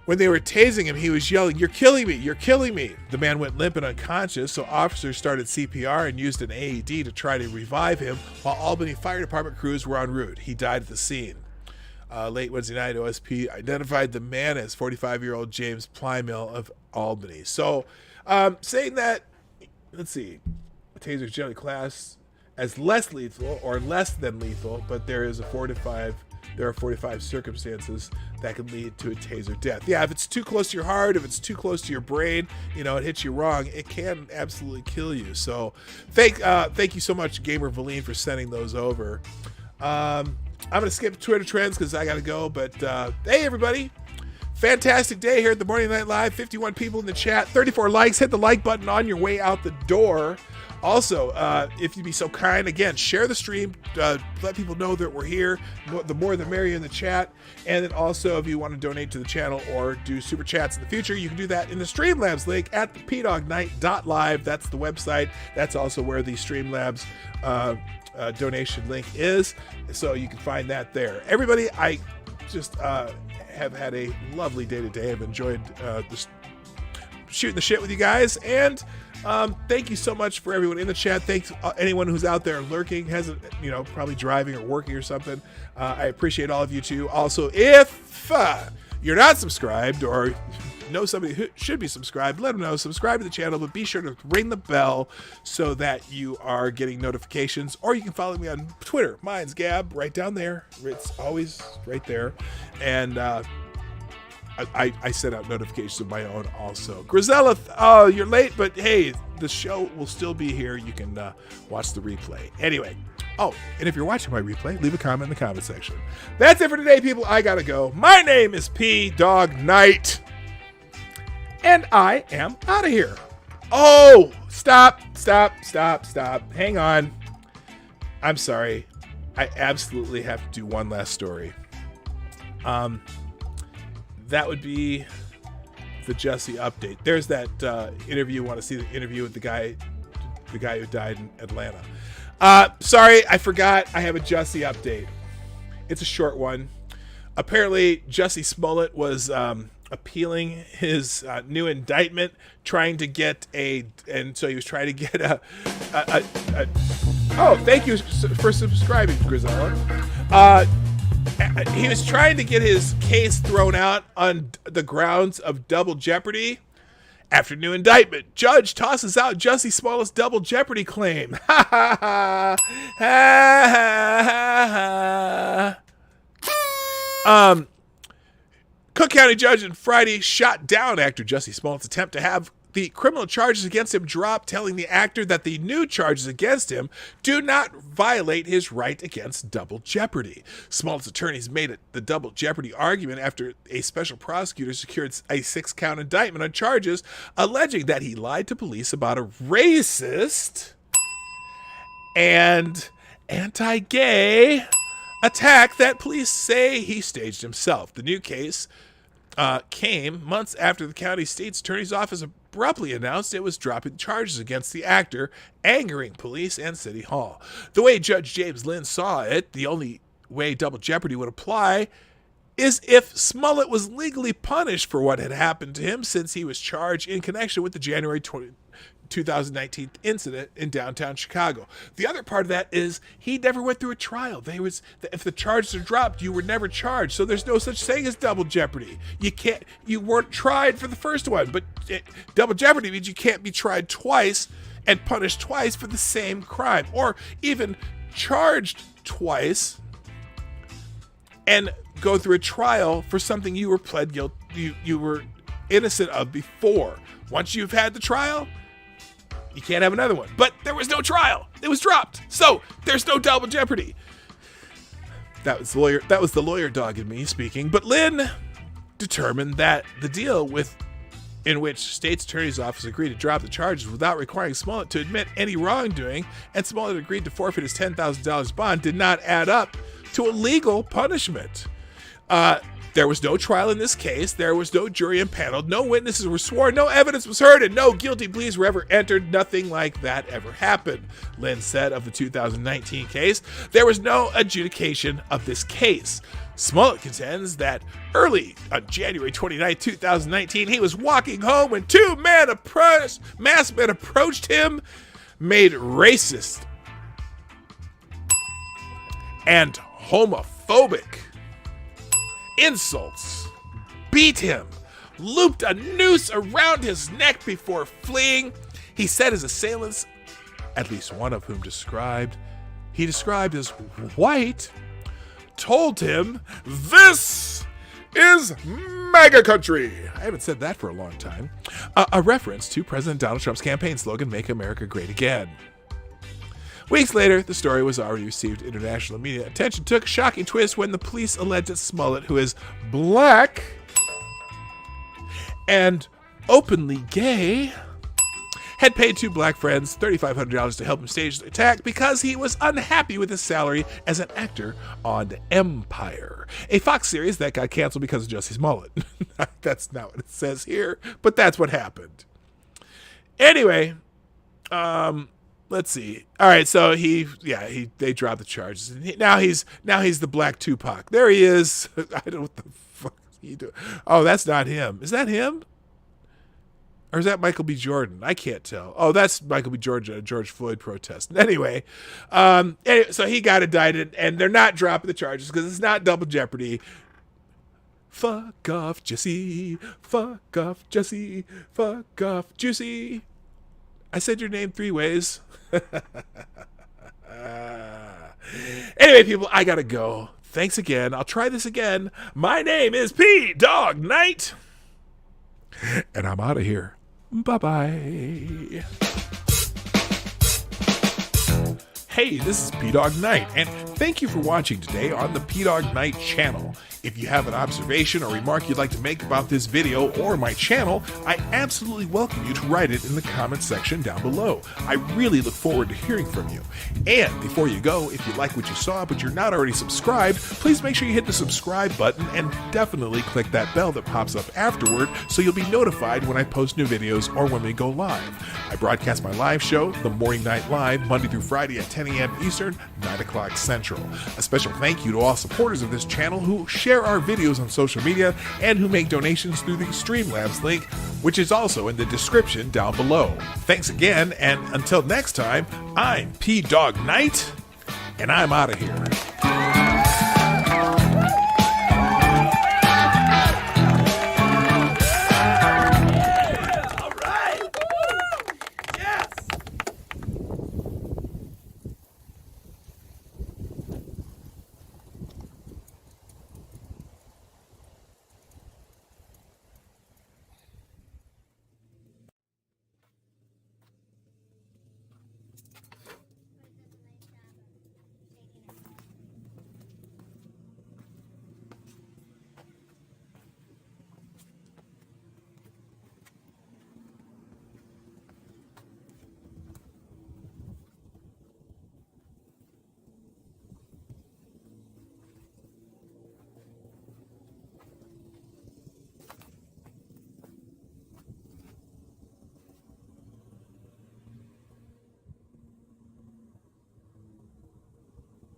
When they were tasing him, he was yelling, "You're killing me, you're killing me." The man went limp and unconscious, so officers started CPR and used an AED to try to revive him while Albany Fire Department crews were en route. He died at the scene. Late Wednesday night, OSP identified the man as 45-year-old James Plymill of Albany. So, saying that, let's see, a taser is generally classed as less lethal or less than lethal, but there are 45 circumstances that can lead to a taser death. Yeah, if it's too close to your heart, if it's too close to your brain, it hits you wrong, it can absolutely kill you. So, thank you so much, Gamer Valine, for sending those over. I'm going to skip Twitter trends because I got to go. But hey, everybody. Fantastic day here at the Morning Night Live. 51 people in the chat. 34 likes. Hit the like button on your way out the door. Also, if you'd be so kind, again, share the stream. Let people know that we're here. The more the merrier in the chat. And then also, if you want to donate to the channel or do super chats in the future, you can do that in the Streamlabs link at the pdognight.live. That's the website. That's also where the Streamlabs donation link is, so you can find that there. Everybody, I just have had a lovely day today. I've enjoyed shooting the shit with you guys, and thank you so much for everyone in the chat. Thanks anyone who's out there lurking, hasn't, probably driving or working or something. I appreciate all of you too. Also, if you're not subscribed or know somebody who should be subscribed, let them know. Subscribe to the channel, but be sure to ring the bell so that you are getting notifications. Or you can follow me on Twitter. Mine's Gab, right down there. It's always right there. And I send out notifications of my own also. Grisella, oh, you're late, but hey, the show will still be here. You can watch the replay. Anyway, oh, and if you're watching my replay, leave a comment in the comment section. That's it for today, people. I gotta go. My name is P Dog Knight, and I am out of here. Oh, stop. Hang on. I'm sorry. I absolutely have to do one last story. That would be the JUSSIE update. There's that interview. Want to see the interview with the guy who died in Atlanta. Sorry, I forgot. I have a JUSSIE update. It's a short one. Apparently, Jussie Smollett was appealing his new indictment, trying to get and so he was trying to get a oh, thank you for subscribing, Grisella. He was trying to get his case thrown out on the grounds of double jeopardy, After new indictment, judge tosses out Jussie Smollett's double jeopardy claim. Ha ha ha. Ha ha ha. Cook County judge on Friday shot down actor Jussie Smollett's attempt to have the criminal charges against him dropped, telling the actor that the new charges against him do not violate his right against double jeopardy. Smollett's attorneys made the double jeopardy argument after a special prosecutor secured a 6-count indictment on charges alleging that he lied to police about a racist and anti-gay attack that police say he staged himself. The new case came months after the county state's attorney's office abruptly announced it was dropping charges against the actor, angering police and City Hall. The way Judge James Lynn saw it, the only way double jeopardy would apply is if Smollett was legally punished for what had happened to him since he was charged in connection with the January 2019 incident in downtown Chicago. The other part of that is he never went through a trial. If the charges are dropped, you were never charged. So there's no such thing as double jeopardy. You weren't tried for the first one, but double jeopardy means you can't be tried twice and punished twice for the same crime, or even charged twice and go through a trial for something you were pled guilty, you were innocent of before. Once you've had the trial, you can't have another one. But there was no trial. It was dropped. So there's no double jeopardy. That was the lawyer dog in me speaking. But Lynn determined that the deal in which state's attorney's office agreed to drop the charges without requiring Smollett to admit any wrongdoing, and Smollett agreed to forfeit his $10,000 bond, did not add up to a legal punishment. There was no trial in this case. There was no jury impaneled. No witnesses were sworn. No evidence was heard. And no guilty pleas were ever entered. Nothing like that ever happened, Lynn said of the 2019 case. There was no adjudication of this case. Smollett contends that early on January 29, 2019, he was walking home when two masked men approached him, made racist and homophobic insults, beat him, looped a noose around his neck before fleeing. He said his assailants, at least one of whom he described as white, told him, "This is MAGA country." I haven't said that for a long time. A reference to President Donald Trump's campaign slogan, "Make America Great Again." Weeks later, the story was already received international media attention, took a shocking twist when the police alleged that Smollett, who is black and openly gay, had paid two black friends $3,500 to help him stage the attack because he was unhappy with his salary as an actor on Empire, a Fox series that got canceled because of Jussie Smollett. That's not what it says here, but that's what happened. Anyway, let's see. All right, so they dropped the charges. And now he's the Black Tupac. There he is. I don't know what the fuck he doing. Oh, that's not him. Is that him? Or is that Michael B. Jordan? I can't tell. Oh, that's Michael B. Jordan at a George Floyd protest. Anyway, so he got indicted, and they're not dropping the charges because it's not double jeopardy. Fuck off, Jussie. Fuck off, Jussie. Fuck off, Juicy. I said your name 3 ways. Anyway, people, I gotta go. Thanks again. I'll try this again. My name is P Dog Knight, and I'm out of here. Bye-bye. Hey, this is P Dog Knight, and thank you for watching today on the P Dog Knight channel. If you have an observation or remark you'd like to make about this video or my channel, I absolutely welcome you to write it in the comment section down below. I really look forward to hearing from you. And before you go, if you like what you saw but you're not already subscribed, please make sure you hit the subscribe button and definitely click that bell that pops up afterward so you'll be notified when I post new videos or when we go live. I broadcast my live show, The Morning Night Live, Monday through Friday at 10 a.m. Eastern, 9 o'clock Central. A special thank you to all supporters of this channel who share our videos on social media and who make donations through the Streamlabs link, which is also in the description down below. Thanks again, and until next time, I'm P Dog Knight, and I'm out of here.